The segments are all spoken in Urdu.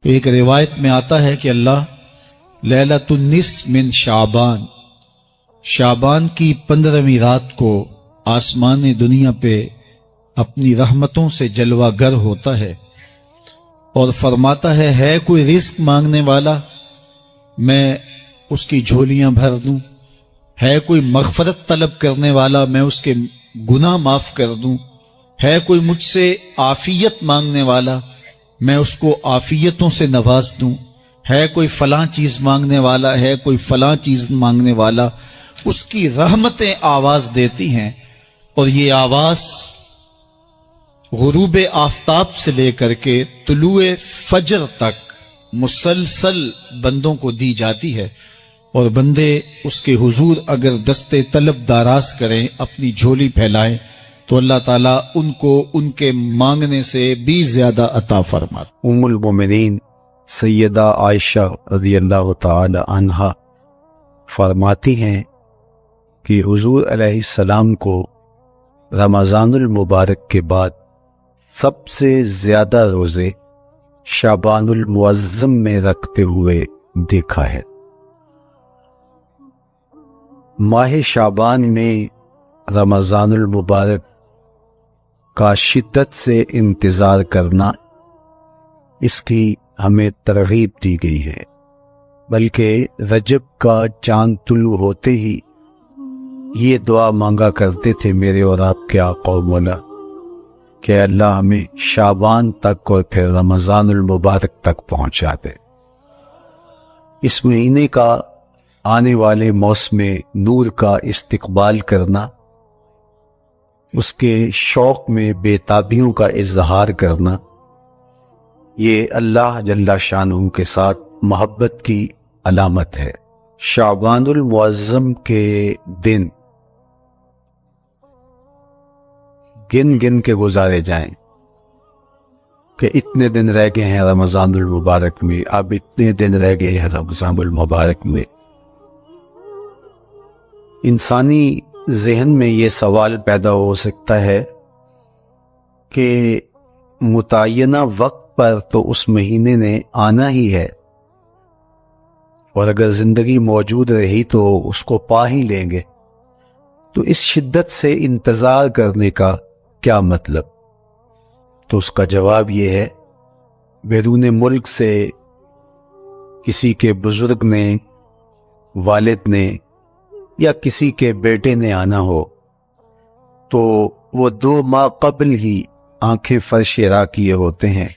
ایک روایت میں آتا ہے کہ اللہ لیلۃ النصف من شعبان کی 15ویں رات کو آسمان دنیا پہ اپنی رحمتوں سے جلوہ گر ہوتا ہے اور فرماتا ہے کوئی رزق مانگنے والا، میں اس کی جھولیاں بھر دوں، ہے کوئی مغفرت طلب کرنے والا، میں اس کے گناہ معاف کر دوں، ہے کوئی مجھ سے عافیت مانگنے والا، میں اس کو عافیتوں سے نواز دوں، ہے کوئی فلاں چیز مانگنے والا، ہے کوئی فلاں چیز مانگنے والا، اس کی رحمتیں آواز دیتی ہیں، اور یہ آواز غروب آفتاب سے لے کر کے طلوع فجر تک مسلسل بندوں کو دی جاتی ہے، اور بندے اس کے حضور اگر دستے طلب دراز کریں، اپنی جھولی پھیلائیں، تو اللہ تعالیٰ ان کو ان کے مانگنے سے بھی زیادہ عطا فرماتا۔ ام المومنین سیدہ عائشہ رضی اللہ تعالی عنہا فرماتی ہیں کہ حضور علیہ السلام کو رمضان المبارک کے بعد سب سے زیادہ روزے شعبان المعظم میں رکھتے ہوئے دیکھا ہے۔ ماہ شعبان میں رمضان المبارک کا شدت سے انتظار کرنا، اس کی ہمیں ترغیب دی گئی ہے، بلکہ رجب کا چاند طلوع ہوتے ہی یہ دعا مانگا کرتے تھے میرے اور آپ کے آقا و مولا کہ اللہ ہمیں شعبان تک اور پھر رمضان المبارک تک پہنچا دے۔ اس مہینے کا آنے والے موسم نور کا استقبال کرنا، اس کے شوق میں بے تابیوں کا اظہار کرنا، یہ اللہ جل شانہ کے ساتھ محبت کی علامت ہے۔ شعبان المعظم کے دن گن گن کے گزارے جائیں کہ اتنے دن رہ گئے ہیں رمضان المبارک میں، اب اتنے دن رہ گئے ہیں رمضان المبارک میں۔ انسانی ذہن میں یہ سوال پیدا ہو سکتا ہے کہ متعینہ وقت پر تو اس مہینے نے آنا ہی ہے، اور اگر زندگی موجود رہی تو اس کو پا ہی لیں گے، تو اس شدت سے انتظار کرنے کا کیا مطلب؟ تو اس کا جواب یہ ہے، بیرون ملک سے کسی کے بزرگ نے، والد نے یا کسی کے بیٹے نے آنا ہو تو وہ 2 ماہ قبل ہی آنکھیں فرش راہ کیے ہوتے ہیں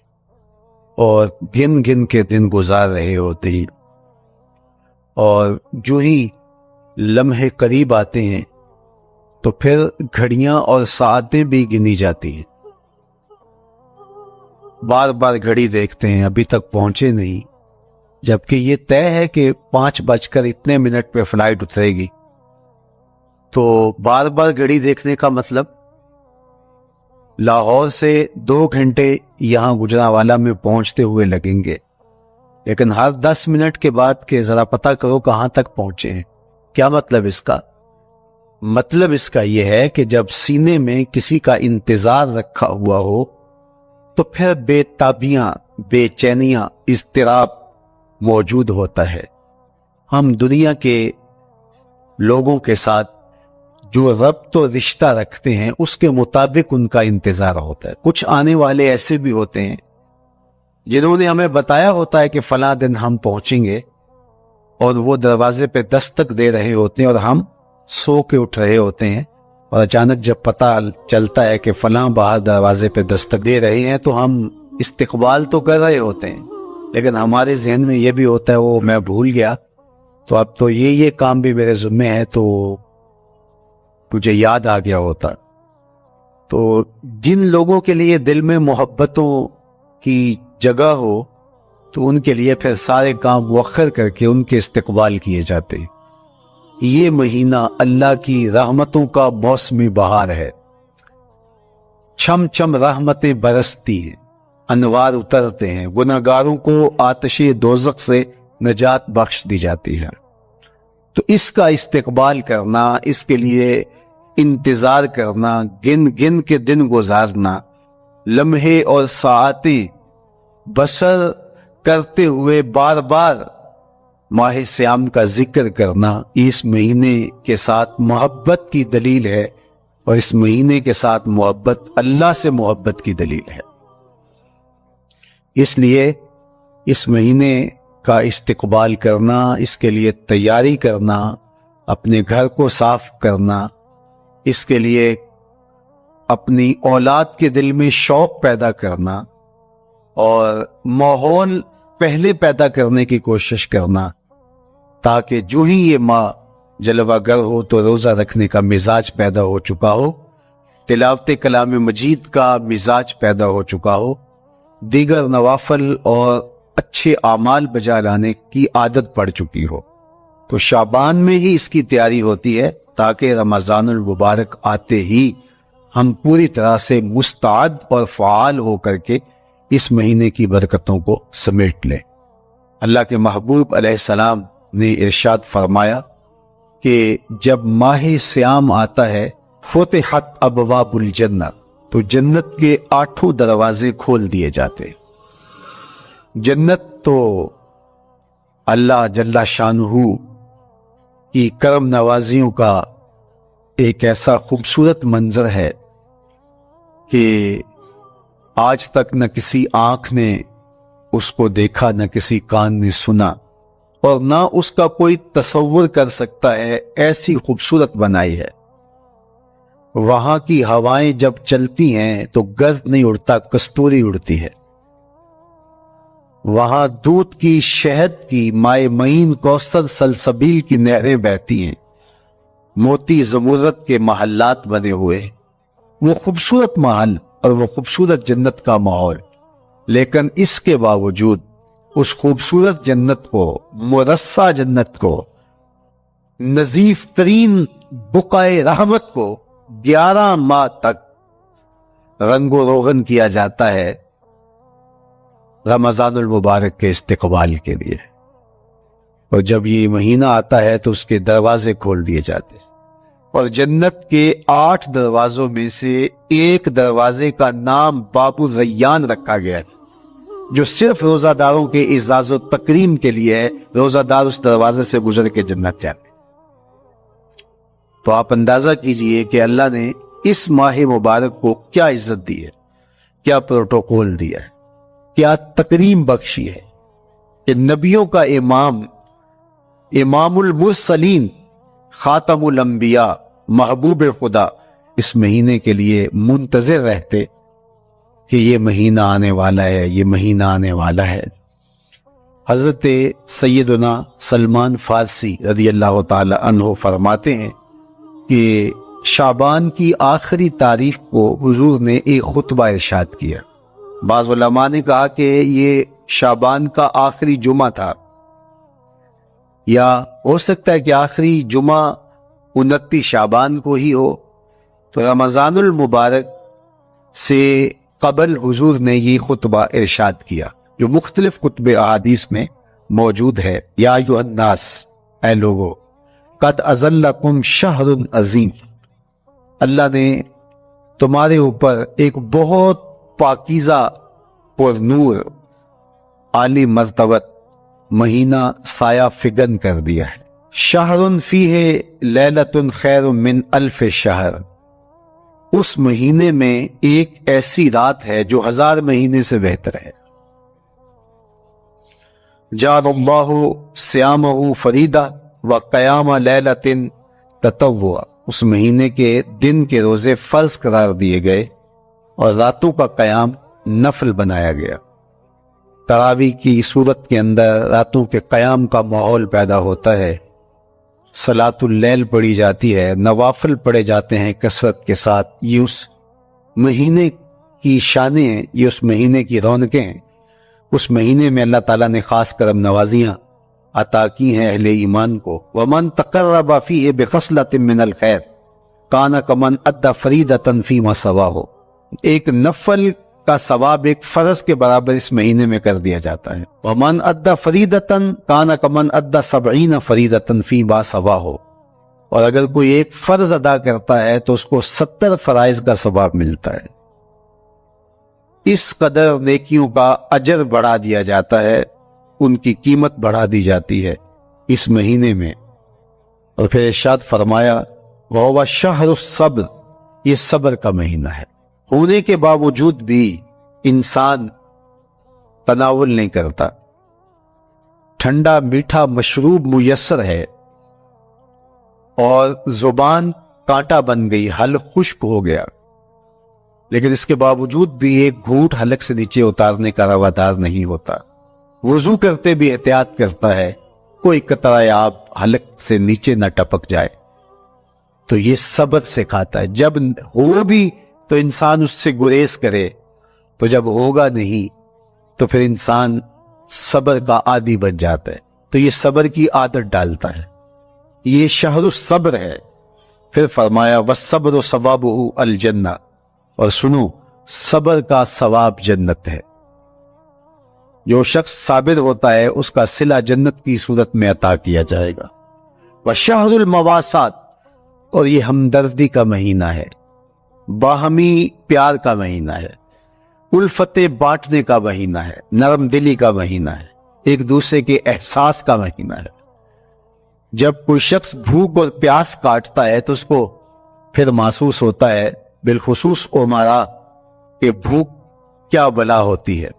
اور گن گن کے دن گزار رہے ہوتے ہیں، اور جو ہی لمحے قریب آتے ہیں تو پھر گھڑیاں اور ساعتیں بھی گنی جاتی ہیں، بار بار گھڑی دیکھتے ہیں، ابھی تک پہنچے نہیں، جبکہ یہ طے ہے کہ 5:02 پہ فلائٹ اترے گی۔ تو بار بار گھڑی دیکھنے کا مطلب لاہور سے 2 گھنٹے یہاں گجرانوالہ میں پہنچتے ہوئے لگیں گے، لیکن ہر 10 منٹ کے بعد کہ ذرا پتہ کرو کہاں تک پہنچے ہیں۔ کیا مطلب اس کا؟ مطلب اس کا یہ ہے کہ جب سینے میں کسی کا انتظار رکھا ہوا ہو تو پھر بے تابیاں، بے چینیاں، اضطراب موجود ہوتا ہے۔ ہم دنیا کے لوگوں کے ساتھ جو ربط و رشتہ رکھتے ہیں اس کے مطابق ان کا انتظار ہوتا ہے۔ کچھ آنے والے ایسے بھی ہوتے ہیں جنہوں نے ہمیں بتایا ہوتا ہے کہ فلاں دن ہم پہنچیں گے، اور وہ دروازے پہ دستک دے رہے ہوتے ہیں اور ہم سو کے اٹھ رہے ہوتے ہیں، اور اچانک جب پتہ چلتا ہے کہ فلاں باہر دروازے پہ دستک دے رہے ہیں تو ہم استقبال تو کر رہے ہوتے ہیں، لیکن ہمارے ذہن میں یہ بھی ہوتا ہے وہ میں بھول گیا، تو اب تو یہ کام بھی میرے ذمہ ہے، تو مجھے یاد آ گیا ہوتا۔ تو جن لوگوں کے لیے دل میں محبتوں کی جگہ ہو تو ان کے لیے پھر سارے کام مؤخر کر کے ان کے استقبال کیے جاتے ہیں۔ یہ مہینہ اللہ کی رحمتوں کا موسمی بہار ہے، چھم چھم رحمتیں برستی ہیں، انوار اترتے ہیں، گناہگاروں کو آتش دوزخ سے نجات بخش دی جاتی ہے۔ تو اس کا استقبال کرنا، اس کے لیے انتظار کرنا، گن گن کے دن گزارنا، لمحے اور ساعتیں بسر کرتے ہوئے بار بار ماہ سیام کا ذکر کرنا اس مہینے کے ساتھ محبت کی دلیل ہے، اور اس مہینے کے ساتھ محبت اللہ سے محبت کی دلیل ہے۔ اس لیے اس مہینے کا استقبال کرنا، اس کے لیے تیاری کرنا، اپنے گھر کو صاف کرنا، اس کے لیے اپنی اولاد کے دل میں شوق پیدا کرنا اور ماحول پہلے پیدا کرنے کی کوشش کرنا، تاکہ جو ہی یہ ماہ جلوہ گر ہو تو روزہ رکھنے کا مزاج پیدا ہو چکا ہو، تلاوت کلام مجید کا مزاج پیدا ہو چکا ہو، دیگر نوافل اور اچھے اعمال بجا لانے کی عادت پڑ چکی ہو۔ تو شعبان میں ہی اس کی تیاری ہوتی ہے، تاکہ رمضان المبارک آتے ہی ہم پوری طرح سے مستعد اور فعال ہو کر کے اس مہینے کی برکتوں کو سمیٹ لیں۔ اللہ کے محبوب علیہ السلام نے ارشاد فرمایا کہ جب ماہ سیام آتا ہے فتحت ابواب الجنہ، تو جنت کے 8 دروازے کھول دیے جاتے۔ جنت تو اللہ جل شانہ کی کرم نوازیوں کا ایک ایسا خوبصورت منظر ہے کہ آج تک نہ کسی آنکھ نے اس کو دیکھا، نہ کسی کان نے سنا، اور نہ اس کا کوئی تصور کر سکتا ہے، ایسی خوبصورت بنائی ہے۔ وہاں کی ہوائیں جب چلتی ہیں تو گرد نہیں اڑتا، کستوری اڑتی ہے۔ وہاں دودھ کی، شہد کی، مائے معین، کوثر، سلسبیل کی نہریں بہتی ہیں، موتی زمرد کے محلات بنے ہوئے، وہ خوبصورت محل اور وہ خوبصورت جنت کا ماحول۔ لیکن اس کے باوجود اس خوبصورت جنت کو، مرصع جنت کو، نظیف ترین بقعۂ رحمت کو 11 ماہ تک رنگ و روغن کیا جاتا ہے رمضان المبارک کے استقبال کے لیے، اور جب یہ مہینہ آتا ہے تو اس کے دروازے کھول دیے جاتے ہیں، اور جنت کے 8 دروازوں میں سے ایک دروازے کا نام باب الریان رکھا گیا ہے، جو صرف روزہ داروں کے اعزاز و تکریم کے لیے ہے۔ روزہ دار اس دروازے سے گزر کے جنت جاتے۔ تو آپ اندازہ کیجئے کہ اللہ نے اس ماہ مبارک کو کیا عزت دی ہے، کیا پروٹوکول دیا ہے، کیا تکریم بخشی ہے کہ نبیوں کا امام، امام المرسلین، خاتم الانبیاء، محبوب خدا اس مہینے کے لیے منتظر رہتے کہ یہ مہینہ آنے والا ہے، یہ مہینہ آنے والا ہے۔ حضرت سیدنا سلمان فارسی رضی اللہ تعالی عنہ فرماتے ہیں کہ شعبان کی آخری تاریخ کو حضور نے ایک خطبہ ارشاد کیا۔ بعض علماء نے کہا کہ یہ شعبان کا آخری جمعہ تھا، یا ہو سکتا ہے کہ آخری جمعہ 29 شعبان کو ہی ہو۔ تو رمضان المبارک سے قبل حضور نے یہ خطبہ ارشاد کیا، جو مختلف کتب احادیث میں موجود ہے۔ یا ایھا الناس، اے لوگو، قد اظلکم شہر عظیم، اللہ نے تمہارے اوپر ایک بہت پاکیزہ، پر نور، عالی مرتبت مہینہ سایہ فگن کر دیا ہے۔ شہر فیہ لیلۃ خیر من 1000 شہر، اس مہینے میں ایک ایسی رات ہے جو 1000 مہینے سے بہتر ہے۔ جعل اللہ صیامہ فریدہ وقیام لیلۃ تطوعا، اس مہینے کے دن کے روزے فرض قرار دیے گئے اور راتوں کا قیام نفل بنایا گیا۔ تراویح کی صورت کے اندر راتوں کے قیام کا ماحول پیدا ہوتا ہے، صلاۃ اللیل پڑھی جاتی ہے، نوافل پڑھے جاتے ہیں کثرت کے ساتھ۔ یہ اس مہینے کی شانیں ہیں، یہ اس مہینے کی رونقیں ہیں۔ اس مہینے میں اللہ تعالیٰ نے خاص کرم نوازیاں عطا کی ہیں اہل ایمان کو۔ وَمَن تَقَرَّبَ فِيهِ بِخَصْلَةٍ مِّنَ الْخَيْرِ كَانَ كَمَنْ أَدَّى فَرِيضَةً فِيمَا سَوَاهُ، ایک نفل کا ثواب ایک فرض کے برابر اس مہینے میں کر دیا جاتا ہے۔ وَمَنْ أَدَّى فَرِيضَةً كَانَ كَمَنْ أَدَّى 70 فَرِيضَةً فِيمَا سَوَاهُ، اور اگر کوئی ایک فرض ادا کرتا ہے تو اس کو 70 فرائض کا ثواب ملتا ہے۔ اس قدر نیکیوں کا اجر بڑھا دیا جاتا ہے، ان کی قیمت بڑھا دی جاتی ہے اس مہینے میں۔ اور پھر ارشاد فرمایا وَهُوَ شَهْرُ الصَّبْرِ، یہ صبر کا مہینہ ہے۔ ہونے کے باوجود بھی انسان تناول نہیں کرتا، ٹھنڈا میٹھا مشروب میسر ہے اور زبان کانٹا بن گئی، حلق خشک ہو گیا، لیکن اس کے باوجود بھی ایک گھونٹ حلق سے نیچے اتارنے کا روادار نہیں ہوتا۔ وضو کرتے بھی احتیاط کرتا ہے کوئی قطرہ آب حلق سے نیچے نہ ٹپک جائے۔ تو یہ صبر سکھاتا ہے، جب ہو بھی تو انسان اس سے گریز کرے، تو جب ہوگا نہیں تو پھر انسان صبر کا عادی بن جاتا ہے، تو یہ صبر کی عادت ڈالتا ہے، یہ شہر الصبر ہے۔ پھر فرمایا وَالصَّبْرُ ثَوَابُهُ الْجَنَّةُ، اور سنو صبر کا ثواب جنت ہے۔ جو شخص صابر ہوتا ہے اس کا صلہ جنت کی صورت میں عطا کیا جائے گا۔ وَشَهْرُ الْمَوَاسَاتِ، اور یہ ہمدردی کا مہینہ ہے، باہمی پیار کا مہینہ ہے، الفت بانٹنے کا مہینہ ہے، نرم دلی کا مہینہ ہے، ایک دوسرے کے احساس کا مہینہ ہے۔ جب کوئی شخص بھوک اور پیاس کاٹتا ہے تو اس کو پھر محسوس ہوتا ہے، بالخصوص امراء، کہ بھوک کیا بلا ہوتی ہے،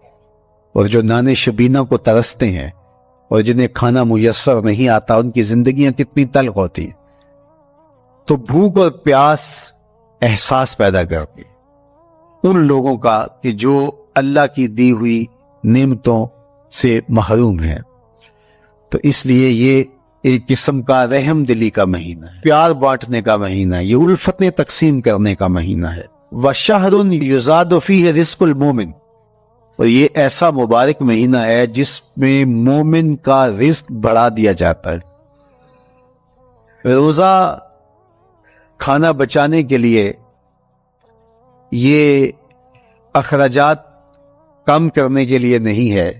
اور جو نان شبینہ کو ترستے ہیں اور جنہیں کھانا میسر نہیں آتا ان کی زندگیاں کتنی تلخ ہوتی ہیں۔ تو بھوک اور پیاس احساس پیدا کرتی ہے ان لوگوں کا کہ جو اللہ کی دی ہوئی نعمتوں سے محروم ہیں۔ تو اس لیے یہ ایک قسم کا رحم دلی کا مہینہ ہے، پیار بانٹنے کا مہینہ ہے، یہ الفتیں تقسیم کرنے کا مہینہ ہے۔ وَشَهْرٌ يُزَادُ فِيهِ رِزْقُ الْمُؤْمِنِ، اور یہ ایسا مبارک مہینہ ہے جس میں مومن کا رزق بڑھا دیا جاتا ہے۔ روزہ کھانا بچانے کے لیے یہ اخراجات کم کرنے کے لیے نہیں ہے،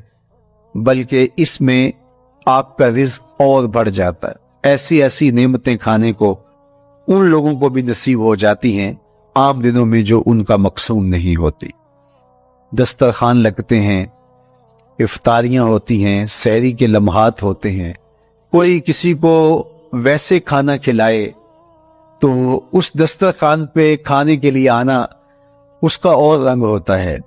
بلکہ اس میں آپ کا رزق اور بڑھ جاتا ہے۔ ایسی ایسی نعمتیں کھانے کو ان لوگوں کو بھی نصیب ہو جاتی ہیں عام دنوں میں جو ان کا مقصود نہیں ہوتی۔ دسترخوان لگتے ہیں، افطاریاں ہوتی ہیں، سحری کے لمحات ہوتے ہیں، کوئی کسی کو ویسے کھانا کھلائے تو اس دسترخوان پہ کھانے کے لیے آنا اس کا اور رنگ ہوتا ہے۔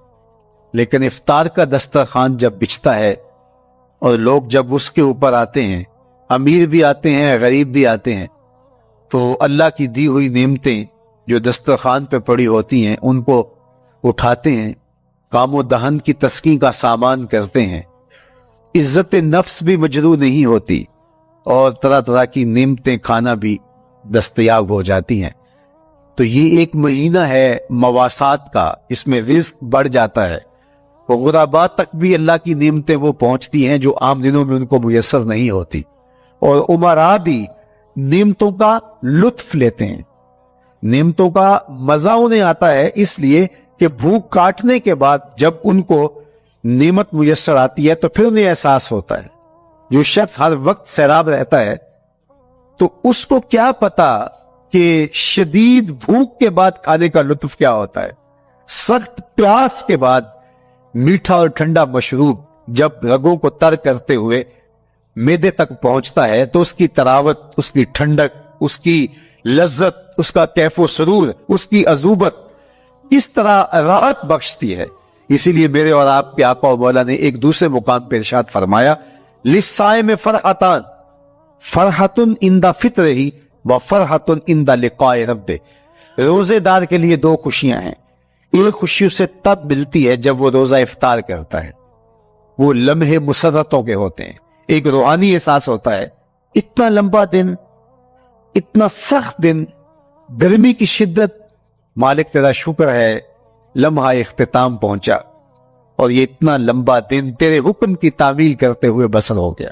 لیکن افطار کا دسترخوان جب بچھتا ہے اور لوگ جب اس کے اوپر آتے ہیں، امیر بھی آتے ہیں، غریب بھی آتے ہیں، تو اللہ کی دی ہوئی نعمتیں جو دسترخوان پہ پڑی ہوتی ہیں ان کو اٹھاتے ہیں، کام و دہن کی تسکین کا سامان کرتے ہیں، عزت نفس بھی مجروح نہیں ہوتی اور طرح طرح کی نعمتیں کھانا بھی دستیاب ہو جاتی ہیں۔ تو یہ ایک مہینہ ہے مواسات کا، اس میں رزق بڑھ جاتا ہے، غرباء تک بھی اللہ کی نعمتیں وہ پہنچتی ہیں جو عام دنوں میں ان کو میسر نہیں ہوتی، اور امراء بھی نعمتوں کا لطف لیتے ہیں، نعمتوں کا مزہ انہیں آتا ہے، اس لیے کہ بھوک کاٹنے کے بعد جب ان کو نعمت میسر آتی ہے تو پھر انہیں احساس ہوتا ہے۔ جو شخص ہر وقت سیراب رہتا ہے تو اس کو کیا پتا کہ شدید بھوک کے بعد کھانے کا لطف کیا ہوتا ہے۔ سخت پیاس کے بعد میٹھا اور ٹھنڈا مشروب جب رگوں کو تر کرتے ہوئے معدے تک پہنچتا ہے تو اس کی تراوت، اس کی ٹھنڈک، اس کی لذت، اس کا کیف و سرور، اس کی عذوبت اس طرح راحت بخشتی ہے۔ اسی لیے میرے اور آپ کے آقا و مولا نے ایک دوسرے مقام پہ ارشاد فرمایا لِلصَّائِمِ فَرْحَتَانِ فَرْحَةٌ عِنْدَ فِطْرِهِ وَفَرْحَةٌ عِنْدَ لِقَاءِ رَبِّهِ، روزے دار کے لیے دو خوشیاں ہیں، ایک خوشی اسے تب ملتی ہے جب وہ روزہ افطار کرتا ہے، وہ لمحے مسرتوں کے ہوتے ہیں، ایک روحانی احساس ہوتا ہے، اتنا لمبا دن، اتنا سخت دن، گرمی کی شدت، مالک تیرا شکر ہے لمحہ اختتام پہنچا اور یہ اتنا لمبا دن تیرے حکم کی تعمیل کرتے ہوئے بسر ہو گیا۔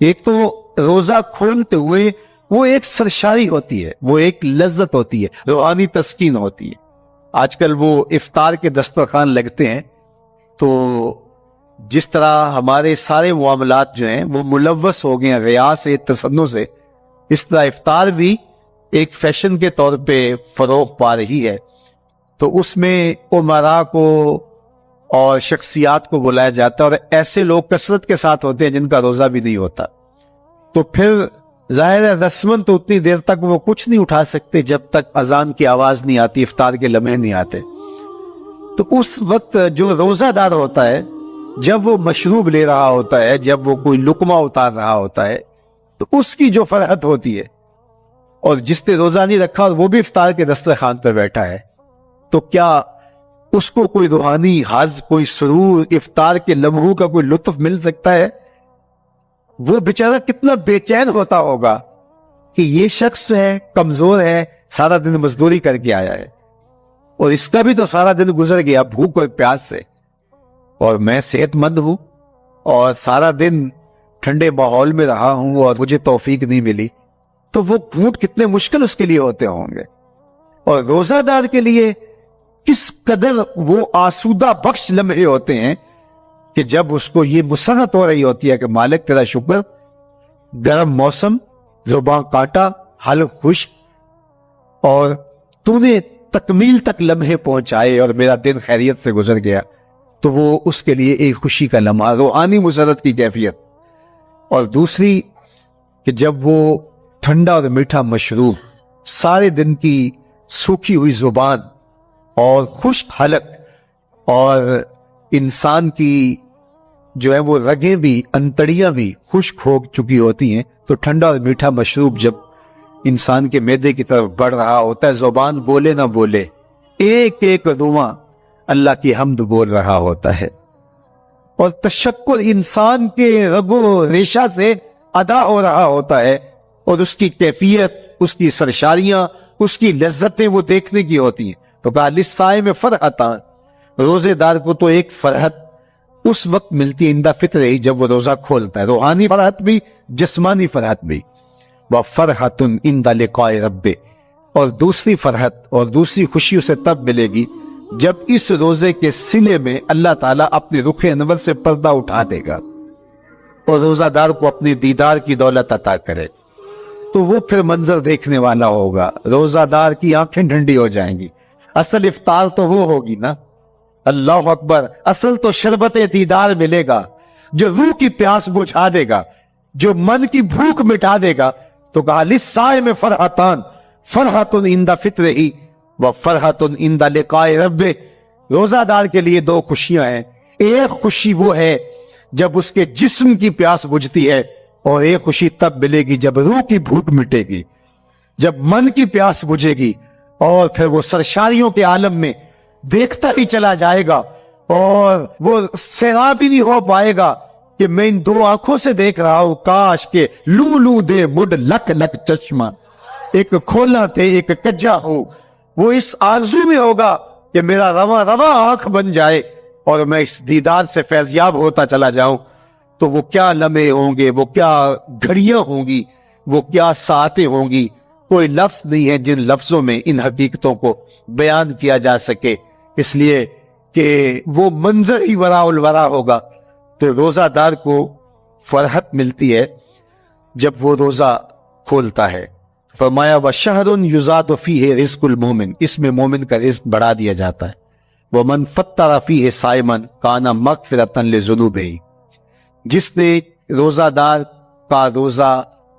ایک تو روزہ کھولتے ہوئے وہ ایک سرشاری ہوتی ہے، وہ ایک لذت ہوتی ہے، روحانی تسکین ہوتی ہے۔ آج کل وہ افطار کے دسترخوان لگتے ہیں تو جس طرح ہمارے سارے معاملات جو ہیں وہ ملوث ہو گئے ہیں ریا سے، تصنع سے، اس طرح افطار بھی ایک فیشن کے طور پہ فروغ پا رہی ہے۔ تو اس میں امراء کو اور شخصیات کو بلایا جاتا ہے، اور ایسے لوگ کثرت کے ساتھ ہوتے ہیں جن کا روزہ بھی نہیں ہوتا، تو پھر ظاہر ہے رسمن تو اتنی دیر تک وہ کچھ نہیں اٹھا سکتے جب تک اذان کی آواز نہیں آتی، افطار کے لمحے نہیں آتے۔ تو اس وقت جو روزہ دار ہوتا ہے جب وہ مشروب لے رہا ہوتا ہے، جب وہ کوئی لقمہ اتار رہا ہوتا ہے، تو اس کی جو فرحت ہوتی ہے، اور جس نے روزہ نہیں رکھا اور وہ بھی افطار کے دسترخوان پہ بیٹھا ہے، تو کیا اس کو کوئی روحانی حظ، کوئی سرور، افطار کے لمحوں کا کوئی لطف مل سکتا ہے؟ وہ بیچارہ کتنا بے چین ہوتا ہوگا کہ یہ شخص ہے کمزور ہے، سارا دن مزدوری کر کے آیا ہے، اور اس کا بھی تو سارا دن گزر گیا بھوک اور پیاس سے، اور میں صحت مند ہوں اور سارا دن ٹھنڈے ماحول میں رہا ہوں اور مجھے توفیق نہیں ملی، تو وہ گھونٹ کتنے مشکل اس کے لیے ہوتے ہوں گے۔ اور روزہ دار کے لیے کس قدر وہ آسودہ بخش لمحے ہوتے ہیں کہ جب اس کو یہ مسرت ہو رہی ہوتی ہے کہ مالک تیرا شکر، گرم موسم، زباں کاٹا، حلق خشک، اور تو نے تکمیل تک لمحے پہنچائے اور میرا دن خیریت سے گزر گیا، تو وہ اس کے لیے ایک خوشی کا لمحہ، روحانی مسرت کی کیفیت۔ اور دوسری کہ جب وہ ٹھنڈا اور میٹھا مشروب، سارے دن کی سوکھی ہوئی زبان اور خشک حلق، اور انسان کی جو ہے وہ رگیں بھی، انتڑیاں بھی خشک ہو چکی ہوتی ہیں، تو ٹھنڈا اور میٹھا مشروب جب انسان کے معدے کی طرف بڑھ رہا ہوتا ہے، زبان بولے نہ بولے، ایک ایک رواں اللہ کی حمد بول رہا ہوتا ہے، اور تشکر انسان کے رگ و ریشہ سے ادا ہو رہا ہوتا ہے، اور اس کی کیفیت، اس کی سرشاریاں، اس کی لذتیں وہ دیکھنے کی ہوتی ہیں۔ تو کہا للصائم فرحتان، روزے دار کو تو ایک فرحت اس وقت ملتی ہے عند فطرہ ہی، جب وہ روزہ کھولتا ہے، روحانی فرحت بھی، جسمانی فرحت بھی۔ وَفَرْحَةٌ عِنْدَ لِقَاءِ رَبِّهِ، اور دوسری فرحت اور دوسری خوشی اسے تب ملے گی جب اس روزے کے صلے میں اللہ تعالیٰ اپنے رخ انور سے پردہ اٹھا دے گا اور روزہ دار کو اپنے دیدار کی دولت عطا کرے، تو وہ پھر منظر دیکھنے والا ہوگا، روزہ دار کی آنکھیں ٹھنڈی ہو جائیں گی۔ اصل افطار تو وہ ہوگی نا، اللہ اکبر، اصل تو شربت دیدار ملے گا جو روح کی پیاس بجھا دے گا، جو من کی بھوک مٹا دے گا۔ تو کہا للصائم فرحتان، فرحۃ عند فطرہ وفرحۃ عند لقاء ربہ، روزہ دار کے لیے دو خوشیاں ہیں، ایک خوشی وہ ہے جب اس کے جسم کی پیاس بجھتی ہے، اور ایک خوشی تب ملے گی جب روح کی بھوک مٹے گی، جب من کی پیاس بجھے گی، اور پھر وہ سرشاریوں کے عالم میں دیکھتا ہی چلا جائے گا، اور وہ سیراب ہی نہیں ہو پائے گا کہ میں ان دو آنکھوں سے دیکھ رہا ہوں، کاش کے لو لو دے مڈ لک لک چشمہ، ایک کھولا تھے ایک کجا ہو۔ وہ اس آرزو میں ہوگا کہ میرا رواں رواں آنکھ بن جائے اور میں اس دیدار سے فیضیاب ہوتا چلا جاؤں۔ تو وہ کیا لمحے ہوں گے، وہ کیا گھڑیاں ہوں گی، وہ کیا ساعتیں ہوں گی، کوئی لفظ نہیں ہے جن لفظوں میں ان حقیقتوں کو بیان کیا جا سکے، اس لیے کہ وہ منظر ہی وراء الورا ہوگا۔ تو روزہ دار کو فرحت ملتی ہے جب وہ روزہ کھولتا ہے۔ فرمایا وَشَهْرٌ يُزَادُ فِيهِ رِزْقُ الْمُؤْمِنِ، اس میں مومن کا رزق بڑھا دیا جاتا ہے۔ وَمَنْ فَطَّرَ فِيهِ صَائِمًا كَانَ مَغْفِرَةً لِذُنُوبِهِ، جس نے روزہ دار کا روزہ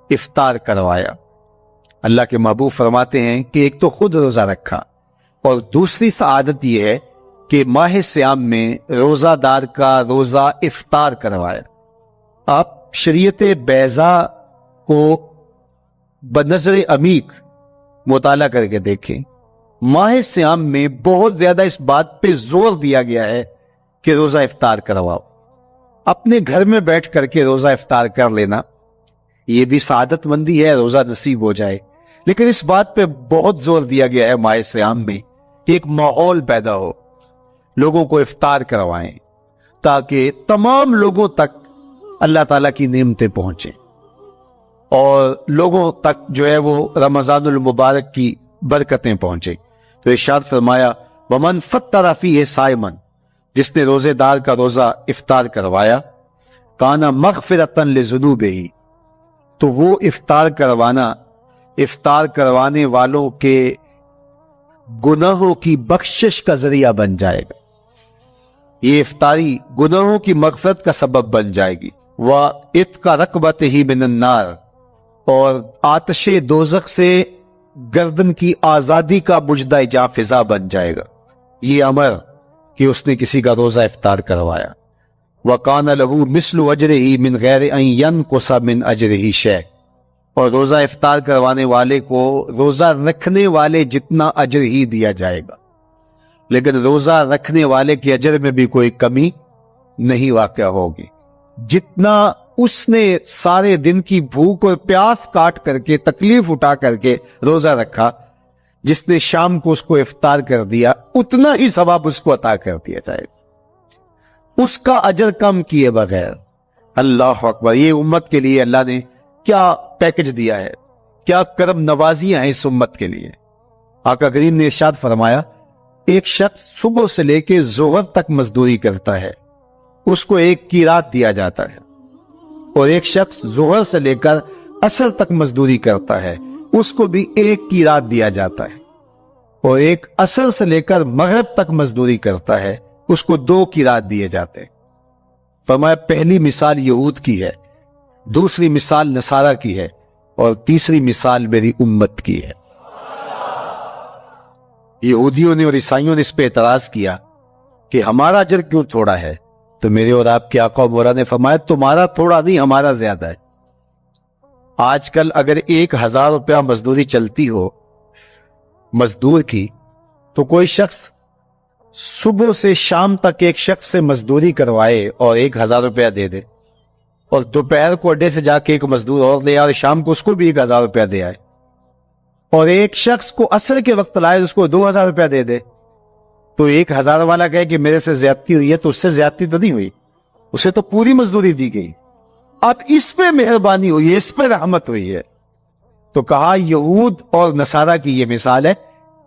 افطار کروایا۔ اللہ کے محبوب فرماتے ہیں کہ ایک تو خود روزہ رکھا، اور دوسری سعادت یہ ہے کہ ماہ سیام میں روزہ دار کا روزہ افطار کروایا۔ آپ شریعت بیضاء کو بنظر عمیق مطالعہ کر کے دیکھیں، ماہ سیام میں بہت زیادہ اس بات پہ زور دیا گیا ہے کہ روزہ افطار کرواؤ۔ اپنے گھر میں بیٹھ کر کے روزہ افطار کر لینا یہ بھی سعادت مندی ہے، روزہ نصیب ہو جائے، لیکن اس بات پہ بہت زور دیا گیا ہے ماہ سیام میں کہ ایک ماحول پیدا ہو، لوگوں کو افطار کروائیں تاکہ تمام لوگوں تک اللہ تعالیٰ کی نعمتیں پہنچیں، اور لوگوں تک جو ہے وہ رمضان المبارک کی برکتیں پہنچیں۔ تو ارشاد فرمایا وَمَنْ فَطَّرَ فِيهِ صَائِمًا، جس نے روزے دار کا روزہ افطار کروایا، کَانَ مَغْفِرَةً لِذُنُوبِهِ، تو وہ افطار کروانا افطار کروانے والوں کے گناہوں کی بخشش کا ذریعہ بن جائے گا۔ یہ افطاری گناہوں کی مغفرت کا سبب بن جائے گی، وَإِتْقَ رَقْبَتِهِ مِنَ النَّارِ، اور آتش دوزخ سے گردن کی آزادی کا مجدہ جاں فضا بن جائے گا یہ امر کہ اس نے کسی کا روزہ افطار کروایا۔ وَقَانَ لَهُ مِثْلُ أَجْرِهِ مِنْ غَيْرِ أَنْ يَنْقُصَ مِنْ أَجْرِهِ شَيْءٌ، اور روزہ افطار کروانے والے کو روزہ رکھنے والے جتنا اجر ہی دیا جائے گا، لیکن روزہ رکھنے والے کے اجر میں بھی کوئی کمی نہیں واقع ہوگی۔ جتنا اس نے سارے دن کی بھوک اور پیاس کاٹ کر کے تکلیف اٹھا کر کے روزہ رکھا، جس نے شام کو اس کو افطار کر دیا، اتنا ہی ثواب اس کو عطا کر دیا جائے گا، اس کا اجر کم کیے بغیر۔ اللہ اکبر! یہ امت کے لیے اللہ نے کیا پیکج دیا ہے، کیا کرم نوازیاں ہیں اس امت کے لیے۔ آقا کریم نے ارشاد فرمایا، ایک شخص صبح سے لے کے ظہر تک مزدوری کرتا ہے، اس کو ایک قیراط دیا جاتا ہے، اور ایک شخص ظہر سے لے کر عصر تک مزدوری کرتا ہے، اس کو بھی ایک قیراط دیا جاتا ہے، اور ایک عصر سے لے کر مغرب تک مزدوری کرتا ہے، اس کو 2 قیراط دیے جاتے ہیں۔ فرمایا پہلی مثال یہود کی ہے، دوسری مثال نصارہ کی ہے، اور تیسری مثال میری امت کی ہے۔ یہودیوں نے اور عیسائیوں نے اس پہ اعتراض کیا کہ ہمارا اجر کیوں تھوڑا ہے، تو میرے اور آپ کے آقا و مولا نے فرمایا تمہارا تھوڑا نہیں، ہمارا زیادہ ہے۔ آج کل اگر 1000 روپیہ مزدوری چلتی ہو مزدور کی، تو کوئی شخص صبح سے شام تک ایک شخص سے مزدوری کروائے اور 1000 روپیہ دے دے، اور دوپہر کو اڈے سے جا کے ایک مزدور اور لے آئے اور شام کو اس کو بھی 1000 روپیہ دے آئے، اور ایک شخص کو عصر کے وقت لائے اس کو 2000 روپیہ دے دے، تو 1000 والا کہے کہ میرے سے زیادتی ہوئی ہے، تو اس سے زیادتی تو نہیں ہوئی، اسے تو پوری مزدوری دی گئی، اب اس پہ مہربانی ہوئی ہے، اس پہ رحمت ہوئی ہے۔ تو کہا یہود اور نصارہ کی یہ مثال ہے،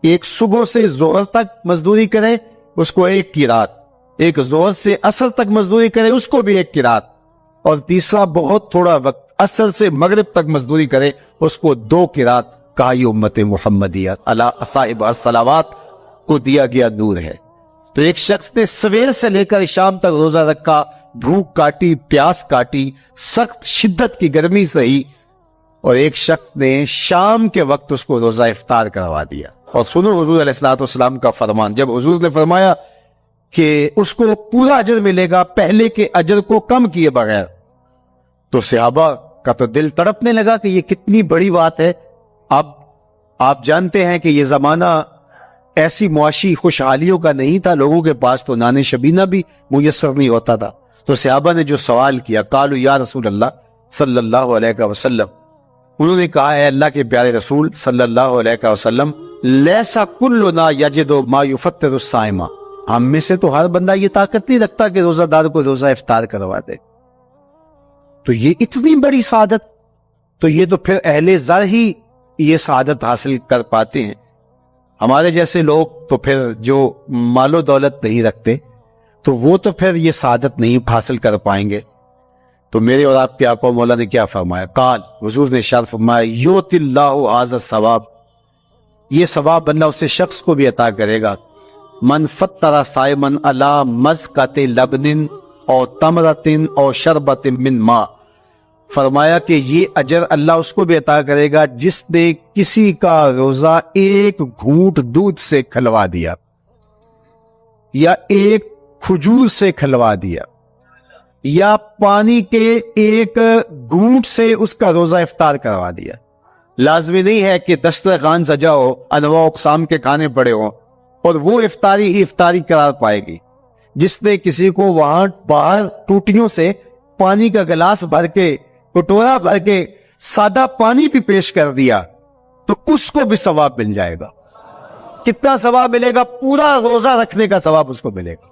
ایک صبح سے ظہر تک مزدوری کرے اس کو 1 قیراط، ایک ظہر سے عصر تک مزدوری کرے اس کو بھی 1 قیراط، اور تیسرا بہت تھوڑا وقت عصر سے مغرب تک مزدوری کرے اس کو 2 قیراط۔ کہا یہ امت محمدیہ علی صاحب الصلوات کو دیا گیا نور ہے۔ تو ایک شخص نے سویر سے لے کر شام تک روزہ رکھا، بھوک کاٹی، پیاس کاٹی، سخت شدت کی گرمی سہی، اور ایک شخص نے شام کے وقت اس کو روزہ افطار کروا دیا۔ اور سنو حضور علیہ السلام کا فرمان، جب حضور نے فرمایا کہ اس کو پورا اجر ملے گا پہلے کے اجر کو کم کیے بغیر، تو صحابہ کا تو دل تڑپنے لگا کہ یہ کتنی بڑی بات ہے۔ اب آپ جانتے ہیں کہ یہ زمانہ ایسی معاشی خوشحالیوں کا نہیں تھا، لوگوں کے پاس تو نان شبینہ بھی میسر نہیں ہوتا تھا، تو صحابہ نے جو سوال کیا، قالوا یا رسول اللہ صلی اللہ علیہ وسلم، انہوں نے کہا اے اللہ کے پیارے رسول صلی اللہ علیہ وسلم، لیسا کلنا یجد ما یفطر الصائم، ہم میں سے تو ہر بندہ یہ طاقت نہیں رکھتا کہ روزہ دار کو روزہ افطار کروا دے، تو یہ اتنی بڑی سعادت، تو یہ تو پھر اہل زر ہی یہ سعادت حاصل کر پاتے ہیں، ہمارے جیسے لوگ تو پھر جو مال و دولت نہیں رکھتے تو وہ تو پھر یہ سعادت نہیں حاصل کر پائیں گے۔ تو میرے اور آپ کے آقا مولا نے کیا فرمایا؟ قال، حضور نے ارشاد فرمایا، یؤتی اللہ ھذا الثواب، یہ ثواب اللہ اسے شخص کو بھی عطا کرے گا، من فطر صائما علی مزقۃ لبن او تمرۃ او شربۃ من ماء، فرمایا کہ یہ اجر اللہ اس کو بھی عطا کرے گا جس نے کسی کا روزہ 1 گھونٹ دودھ سے کھلوا دیا، یا 1 کھجور سے کھلوا دیا، یا پانی کے 1 گھونٹ سے اس کا روزہ افطار کروا دیا۔ لازمی نہیں ہے کہ دسترخوان سجا ہو، انواع اقسام کے کھانے پڑے ہوں، اور وہ افطاری ہی افطاری قرار پائے گی۔ جس نے کسی کو وہاں باہر ٹوٹیوں سے پانی کا گلاس بھر کے، کٹورا بھر کے سادہ پانی بھی پیش کر دیا، تو اس کو بھی ثواب مل جائے گا۔ کتنا ثواب ملے گا؟ پورا روزہ رکھنے کا ثواب اس کو ملے گا۔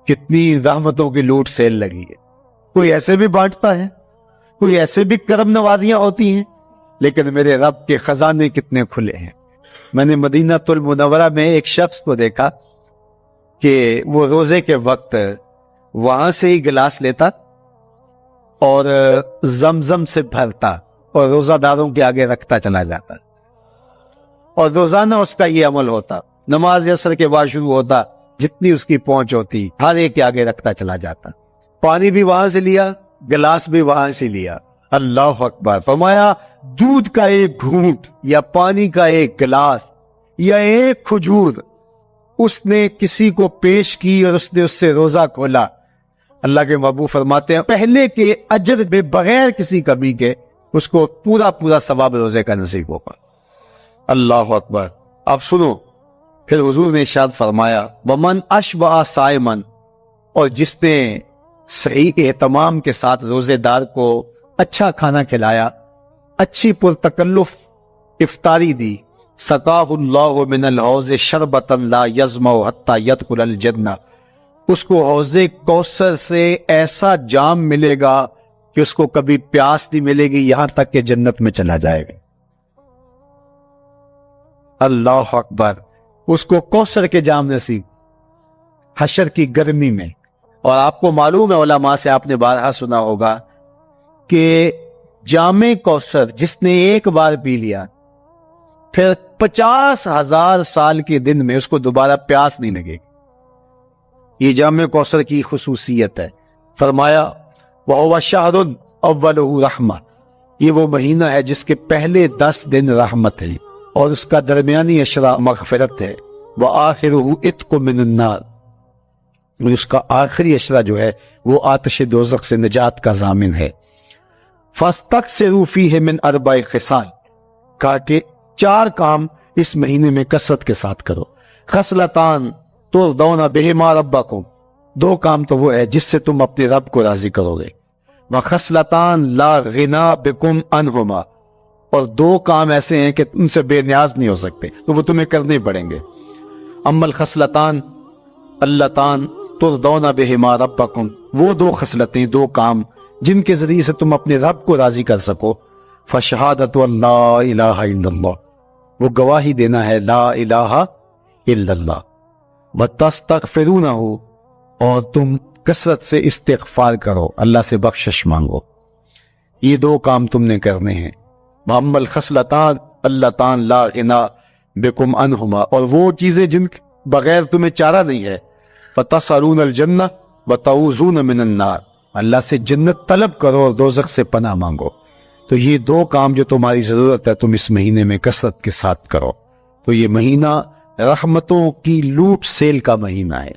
کتنی رحمتوں کی لوٹ سیل لگی ہے، کوئی ایسے بھی بانٹتا ہے، کوئی ایسے بھی کرم نوازیاں ہوتی ہیں، لیکن میرے رب کے خزانے کتنے کھلے ہیں۔ میں نے مدینہ المنورہ میں ایک شخص کو دیکھا کہ وہ روزے کے وقت وہاں سے ہی گلاس لیتا اور زمزم سے بھرتا اور روزہ داروں کے آگے رکھتا چلا جاتا، اور روزانہ اس کا یہ عمل ہوتا۔ نماز عصر کے بعد شروع ہوتا جتنی اس کی پہنچ ہوتی ہر ایک کے آگے رکھتا چلا جاتا. پانی بھی وہاں سے لیا, گلاس بھی وہاں سے لیا. اللہ اکبر. فرمایا دودھ کا ایک گھونٹ یا پانی کا ایک گلاس یا ایک کھجور اس نے کسی کو پیش کی اور اس نے اس سے روزہ کھولا. اللہ کے محبوب فرماتے ہیں پہلے کے اجر میں بغیر کسی کمی کے اس کو پورا ثواب روزے کا نصیب ہوگا. اللہ اکبر. اب سنو, پھر حضور نے ارشاد فرمایا ومن اشبع صائما, اور جس نے صحیح اہتمام کے ساتھ روزے دار کو اچھا کھانا کھلایا, اچھی پرتکلف افطاری دی, سقاہ اللہ من الحوض شربتا لا یظمأ حتی یدخل الجنہ, اس کو حوض کوثر سے ایسا جام ملے گا کہ اس کو کبھی پیاس نہیں ملے گی یہاں تک کہ جنت میں چلا جائے گا. اللہ اکبر. اس کو کوثر کے جام نصیب حشر کی گرمی میں. اور آپ کو معلوم ہے, علماء سے آپ نے بارہا سنا ہوگا کہ جام کوثر جس نے ایک بار پی لیا پھر 50,000 سال کے دن میں اس کو دوبارہ پیاس نہیں لگے گی. یہ جام کوثر کی خصوصیت ہے. فرمایا وَهُوَ شَهْرٌ أَوَّلُهُ رَحْمَةٌ, یہ وہ مہینہ ہے جس کے پہلے 10 دن رحمت ہے اور اس کا درمیانی اشرا مغفرت ہے. وَآخِرُهُ عِتْقٌ مِّنَ النَّارِ, اور اس کا آخری اشرا جو ہے وہ آتش دوزخ سے نجات کا ضامن ہے. فَاسْتَكْثِرُوا فِيهِ مِنْ 4 خِصَالٍ, کہا کہ 4 کام اس مہینے میں کثرت کے ساتھ کرو. خصلتان ترضون بہما ربکم, 2 کام تو وہ ہے جس سے تم اپنے رب کو راضی کرو گے. وخصلتان لا غنا بکم عنہما, اور 2 کام ایسے ہیں کہ ان سے بے نیاز نہیں ہو سکتے تو وہ تمہیں کرنے پڑیں گے. اما الخصلتان اللتان ترضون بہما ربکم, وہ 2 خصلتیں 2 کام جن کے ذریعے سے تم اپنے رب کو راضی کر سکو. فشہادت لا الہ الا اللہ, وہ گواہی دینا ہے لا الہ الا اللہ. وتستغفرونہ, اور تم کثرت سے استغفار کرو, اللہ سے بخشش مانگو. یہ 2 کام تم نے کرنے ہیں. وَأَمَّا الْخَصْلَتَانِ اللَّتَانِ لَا غِنَىٰ بِكُمْ عَنْهُمَا, اور وہ چیزیں جن بغیر تمہیں چارہ نہیں ہے. فَتَسْأَلُونَ الْجَنَّةَ وَتَعُوذُونَ مِنَ النَّارِ, اللہ سے جنت طلب کرو اور دوزخ سے پناہ مانگو. تو یہ 2 کام جو تمہاری ضرورت ہے تم اس مہینے میں کثرت کے ساتھ کرو. تو یہ مہینہ رحمتوں کی لوٹ سیل کا مہینہ ہے,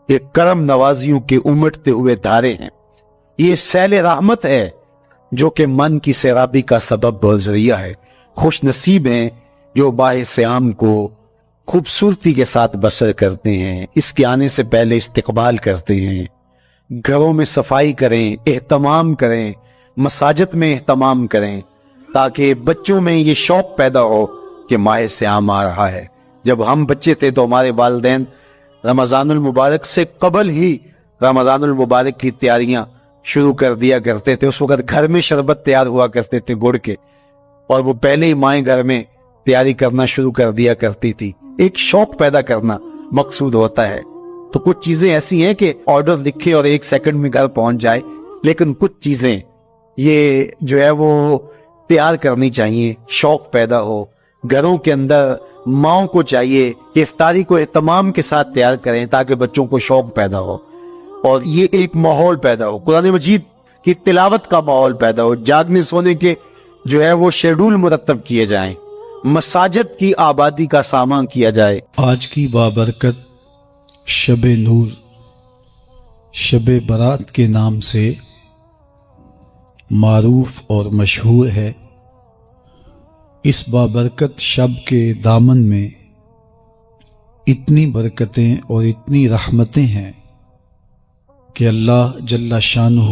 یہ کرم نوازیوں کے امٹتے ہوئے دھارے ہیں. یہ سیل رحمت ہے جو کہ من کی سیرابی کا سبب اور ذریعہ ہے. خوش نصیب ہیں جو ماہ صیام کو خوبصورتی کے ساتھ بسر کرتے ہیں, اس کے آنے سے پہلے استقبال کرتے ہیں, گھروں میں صفائی کریں, اہتمام کریں, مساجد میں اہتمام کریں, تاکہ بچوں میں یہ شوق پیدا ہو کہ ماہ صیام آ رہا ہے. جب ہم بچے تھے تو ہمارے والدین رمضان المبارک سے قبل ہی رمضان المبارک کی تیاریاں شروع کر دیا کرتے تھے. اس وقت گھر میں شربت تیار ہوا کرتے تھے گڑ کے, اور وہ پہلے ہی مائیں گھر میں تیاری کرنا شروع کر دیا کرتی تھی. ایک شوق پیدا کرنا مقصود ہوتا ہے. تو کچھ چیزیں ایسی ہیں کہ آرڈر لکھے اور 1 سیکنڈ میں گھر پہنچ جائے, لیکن کچھ چیزیں یہ جو ہے وہ تیار کرنی چاہیے, شوق پیدا ہو. گھروں کے اندر ماؤں کو چاہیے کہ افطاری کو اہتمام کے ساتھ تیار کریں تاکہ بچوں کو شوق پیدا ہو اور یہ ایک ماحول پیدا ہو, قرآن مجید کی تلاوت کا ماحول پیدا ہو, جاگنے سونے کے جو ہے وہ شیڈول مرتب کیے جائیں, مساجد کی آبادی کا سامان کیا جائے. آج کی بابرکت شب نور, شب برات کے نام سے معروف اور مشہور ہے. اس بابرکت شب کے دامن میں اتنی برکتیں اور اتنی رحمتیں ہیں کہ اللہ جل شانہ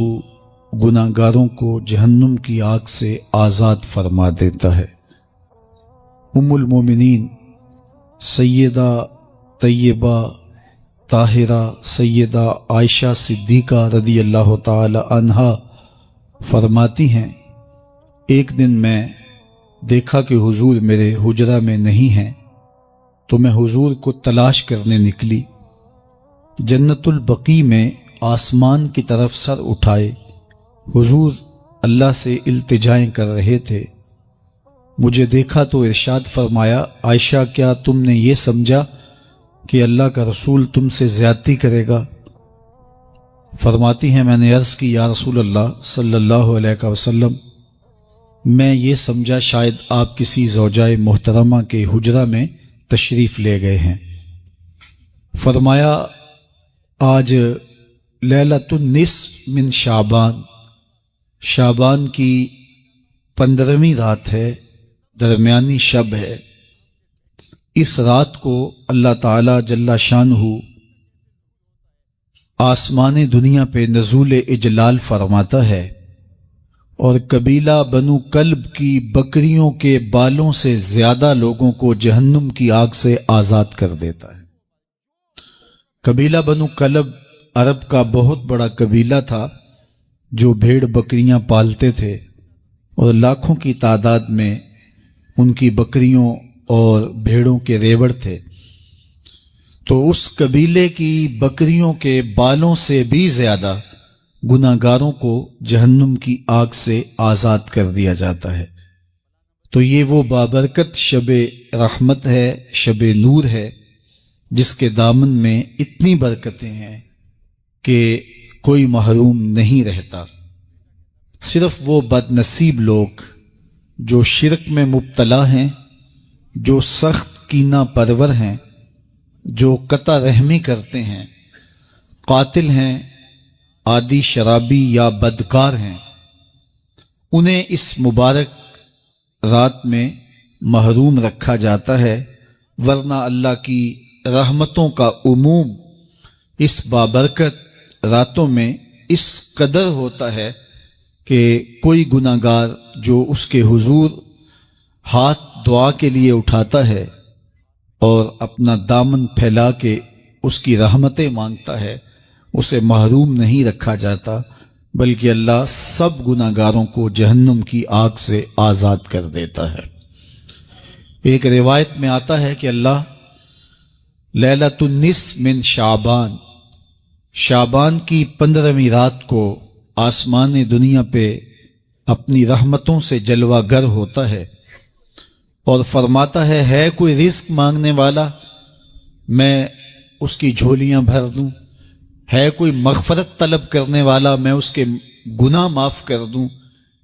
گناہگاروں کو جہنم کی آگ سے آزاد فرما دیتا ہے. ام المومنین سیدہ طیبہ طاہرہ سیدہ عائشہ صدیقہ رضی اللہ تعالی عنہا فرماتی ہیں, ایک دن میں دیکھا کہ حضور میرے حجرہ میں نہیں ہیں, تو میں حضور کو تلاش کرنے نکلی. جنت البقیع میں آسمان کی طرف سر اٹھائے حضور اللہ سے التجائیں کر رہے تھے. مجھے دیکھا تو ارشاد فرمایا, عائشہ کیا تم نے یہ سمجھا کہ اللہ کا رسول تم سے زیادتی کرے گا؟ فرماتی ہیں میں نے عرض کی یا رسول اللہ صلی اللہ علیہ وسلم، میں یہ سمجھا شاید آپ کسی زوجائے محترمہ کے حجرہ میں تشریف لے گئے ہیں۔ فرمایا آج لیلۃ النصف من شعبان، شعبان کی 15ویں رات ہے، درمیانی شب ہے۔ اس رات کو اللہ تعالی جل شانہ آسمان دنیا پہ نزول اجلال فرماتا ہے اور قبیلہ بنو کلب کی بکریوں کے بالوں سے زیادہ لوگوں کو جہنم کی آگ سے آزاد کر دیتا ہے۔ قبیلہ بنو کلب عرب کا بہت بڑا قبیلہ تھا جو بھیڑ بکریاں پالتے تھے، اور لاکھوں کی تعداد میں ان کی بکریوں اور بھیڑوں کے ریوڑ تھے۔ تو اس قبیلے کی بکریوں کے بالوں سے بھی زیادہ گناہ گاروں کو جہنم کی آگ سے آزاد کر دیا جاتا ہے۔ تو یہ وہ بابرکت شب رحمت ہے، شب نور ہے، جس کے دامن میں اتنی برکتیں ہیں کہ کوئی محروم نہیں رہتا۔ صرف وہ بد نصیب لوگ جو شرک میں مبتلا ہیں، جو سخت کینہ پرور ہیں، جو قطع رحمی کرتے ہیں، قاتل ہیں، عادی شرابی یا بدکار ہیں، انہیں اس مبارک رات میں محروم رکھا جاتا ہے، ورنہ اللہ کی رحمتوں کا عموم اس بابرکت راتوں میں اس قدر ہوتا ہے کہ کوئی گناہ گار جو اس کے حضور ہاتھ دعا کے لیے اٹھاتا ہے اور اپنا دامن پھیلا کے اس کی رحمتیں مانگتا ہے، اسے محروم نہیں رکھا جاتا، بلکہ اللہ سب گناہ گاروں کو جہنم کی آگ سے آزاد کر دیتا ہے۔ ایک روایت میں آتا ہے کہ اللہ لیلۃ النصف من شعبان، شعبان کی 15ویں رات کو آسمان دنیا پہ اپنی رحمتوں سے جلوہ گر ہوتا ہے اور فرماتا ہے کوئی رزق مانگنے والا، میں اس کی جھولیاں بھر دوں، ہے کوئی مغفرت طلب کرنے والا، میں اس کے گناہ معاف کر دوں،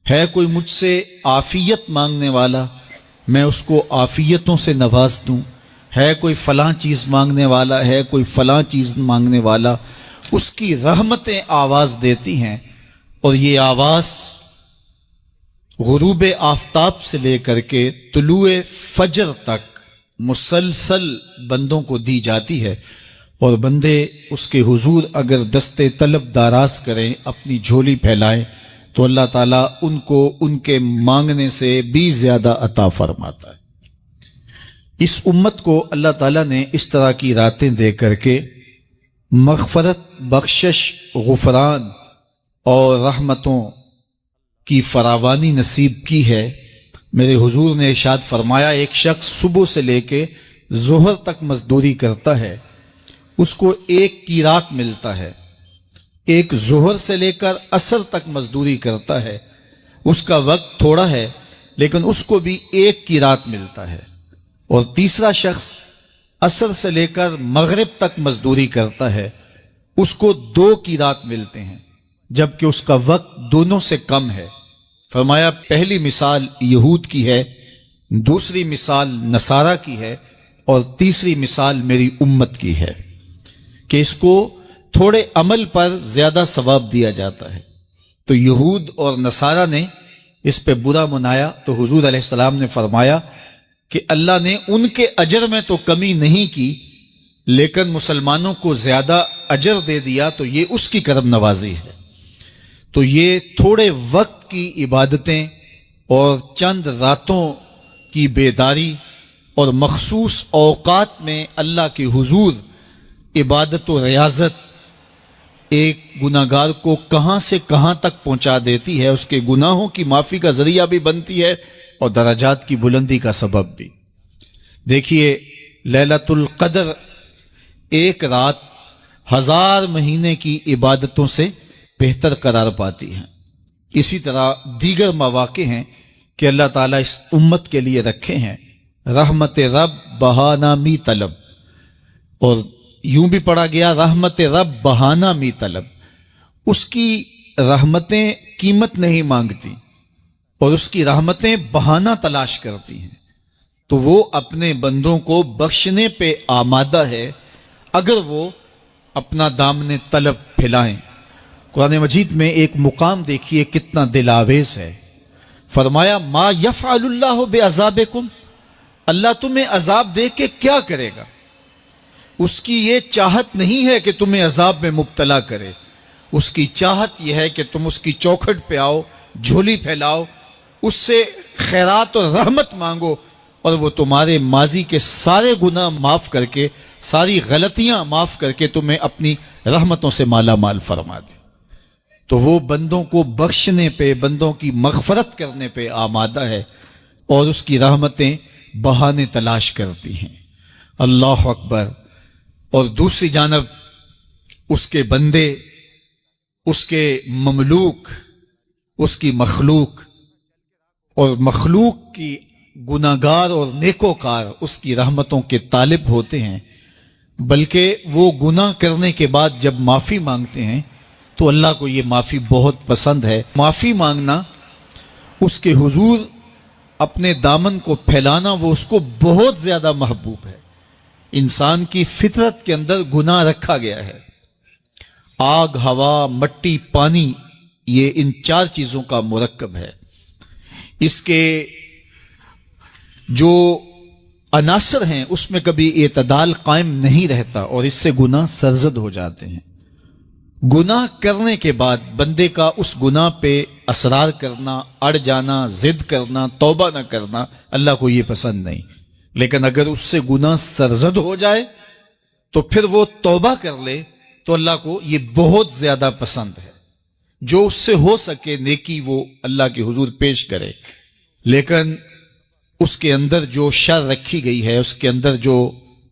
ہے کوئی مجھ سے عافیت مانگنے والا، میں اس کو عافیتوں سے نواز دوں، ہے کوئی فلاں چیز مانگنے والا، ہے کوئی فلاں چیز مانگنے والا۔ اس کی رحمتیں آواز دیتی ہیں، اور یہ آواز غروب آفتاب سے لے کر کے طلوع فجر تک مسلسل بندوں کو دی جاتی ہے، اور بندے اس کے حضور اگر دستے طلب دراز کریں، اپنی جھولی پھیلائیں، تو اللہ تعالیٰ ان کو ان کے مانگنے سے بھی زیادہ عطا فرماتا ہے۔ اس امت کو اللہ تعالیٰ نے اس طرح کی راتیں دے کر کے مغفرت، بخشش، غفران اور رحمتوں کی فراوانی نصیب کی ہے۔ میرے حضور نے ارشاد فرمایا ایک شخص صبح سے لے کے ظہر تک مزدوری کرتا ہے، اس کو ایک قیراط ملتا ہے۔ ایک ظہر سے لے کر عصر تک مزدوری کرتا ہے، اس کا وقت تھوڑا ہے لیکن اس کو بھی ایک قیراط ملتا ہے۔ اور تیسرا شخص عصر سے لے کر مغرب تک مزدوری کرتا ہے، اس کو 2 قیراط ملتے ہیں، جبکہ اس کا وقت دونوں سے کم ہے۔ فرمایا پہلی مثال یہود کی ہے، دوسری مثال نصارہ کی ہے، اور تیسری مثال میری امت کی ہے کہ اس کو تھوڑے عمل پر زیادہ ثواب دیا جاتا ہے۔ تو یہود اور نصارہ نے اس پہ برا منایا، تو حضور علیہ السلام نے فرمایا کہ اللہ نے ان کے اجر میں تو کمی نہیں کی، لیکن مسلمانوں کو زیادہ اجر دے دیا، تو یہ اس کی کرم نوازی ہے۔ تو یہ تھوڑے وقت کی عبادتیں اور چند راتوں کی بیداری اور مخصوص اوقات میں اللہ کے حضور عبادت و ریاضت ایک گناہ گار کو کہاں سے کہاں تک پہنچا دیتی ہے، اس کے گناہوں کی معافی کا ذریعہ بھی بنتی ہے اور درجات کی بلندی کا سبب بھی۔ دیکھیے لیلۃ القدر ایک رات 1000 مہینے کی عبادتوں سے بہتر قرار پاتی ہیں۔ اسی طرح دیگر مواقع ہیں کہ اللہ تعالیٰ اس امت کے لیے رکھے ہیں۔ رحمت رب بہانامی طلب، اور یوں بھی پڑھا گیا رحمت رب بہانہ می طلب، اس کی رحمتیں قیمت نہیں مانگتی اور اس کی رحمتیں بہانہ تلاش کرتی ہیں، تو وہ اپنے بندوں کو بخشنے پہ آمادہ ہے اگر وہ اپنا دامن طلب پھیلائیں۔ قرآن مجید میں ایک مقام دیکھیے کتنا دل آویز ہے، فرمایا ما یفعل اللہ بعذابکم، اللہ تمہیں عذاب دے کے کیا کرے گا؟ اس کی یہ چاہت نہیں ہے کہ تمہیں عذاب میں مبتلا کرے، اس کی چاہت یہ ہے کہ تم اس کی چوکھٹ پہ آؤ، جھولی پھیلاؤ، اس سے خیرات اور رحمت مانگو، اور وہ تمہارے ماضی کے سارے گناہ معاف کر کے، ساری غلطیاں معاف کر کے تمہیں اپنی رحمتوں سے مالا مال فرما دے۔ تو وہ بندوں کو بخشنے پہ، بندوں کی مغفرت کرنے پہ آمادہ ہے اور اس کی رحمتیں بہانے تلاش کرتی ہیں۔ اللہ اکبر۔ اور دوسری جانب اس کے بندے، اس کے مملوک، اس کی مخلوق، اور مخلوق کی گناہگار اور نیکوکار اس کی رحمتوں کے طالب ہوتے ہیں، بلکہ وہ گناہ کرنے کے بعد جب معافی مانگتے ہیں تو اللہ کو یہ معافی بہت پسند ہے۔ معافی مانگنا، اس کے حضور اپنے دامن کو پھیلانا، وہ اس کو بہت زیادہ محبوب ہے۔ انسان کی فطرت کے اندر گناہ رکھا گیا ہے، آگ، ہوا، مٹی، پانی، یہ ان چار چیزوں کا مرکب ہے۔ اس کے جو عناصر ہیں اس میں کبھی اعتدال قائم نہیں رہتا اور اس سے گناہ سرزد ہو جاتے ہیں۔ گناہ کرنے کے بعد بندے کا اس گناہ پہ اصرار کرنا، اڑ جانا، ضد کرنا، توبہ نہ کرنا، اللہ کو یہ پسند نہیں۔ لیکن اگر اس سے گناہ سرزد ہو جائے تو پھر وہ توبہ کر لے تو اللہ کو یہ بہت زیادہ پسند ہے۔ جو اس سے ہو سکے نیکی وہ اللہ کے حضور پیش کرے، لیکن اس کے اندر جو شر رکھی گئی ہے، اس کے اندر جو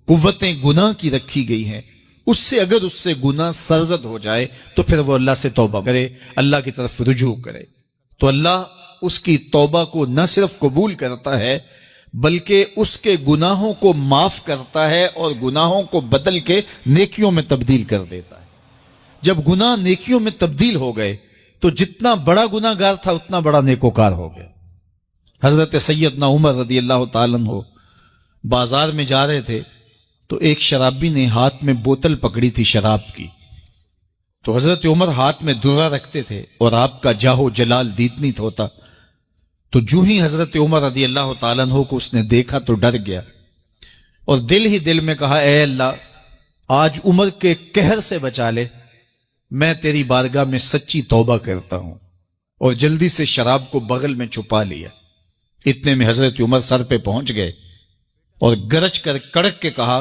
قوتیں گناہ کی رکھی گئی ہیں، اس سے اگر اس سے گناہ سرزد ہو جائے تو پھر وہ اللہ سے توبہ کرے، اللہ کی طرف رجوع کرے، تو اللہ اس کی توبہ کو نہ صرف قبول کرتا ہے بلکہ اس کے گناہوں کو معاف کرتا ہے اور گناہوں کو بدل کے نیکیوں میں تبدیل کر دیتا ہے۔ جب گناہ نیکیوں میں تبدیل ہو گئے تو جتنا بڑا گناہ گار تھا اتنا بڑا نیکوکار ہو گیا۔ حضرت سیدنا عمر رضی اللہ تعالیٰ عنہ بازار میں جا رہے تھے تو ایک شرابی نے ہاتھ میں بوتل پکڑی تھی شراب کی، تو حضرت عمر ہاتھ میں درہ رکھتے تھے اور آپ کا جاہو جلال دیتنیت ہوتا، تو جو ہی حضرت عمر رضی اللہ تعالیٰ عنہ کو اس نے دیکھا تو ڈر گیا اور دل ہی دل میں کہا اے اللہ آج عمر کے قہر سے بچا لے، میں تیری بارگاہ میں سچی توبہ کرتا ہوں، اور جلدی سے شراب کو بغل میں چھپا لیا۔ اتنے میں حضرت عمر سر پہ پہنچ گئے اور گرج کر کڑک کے کہا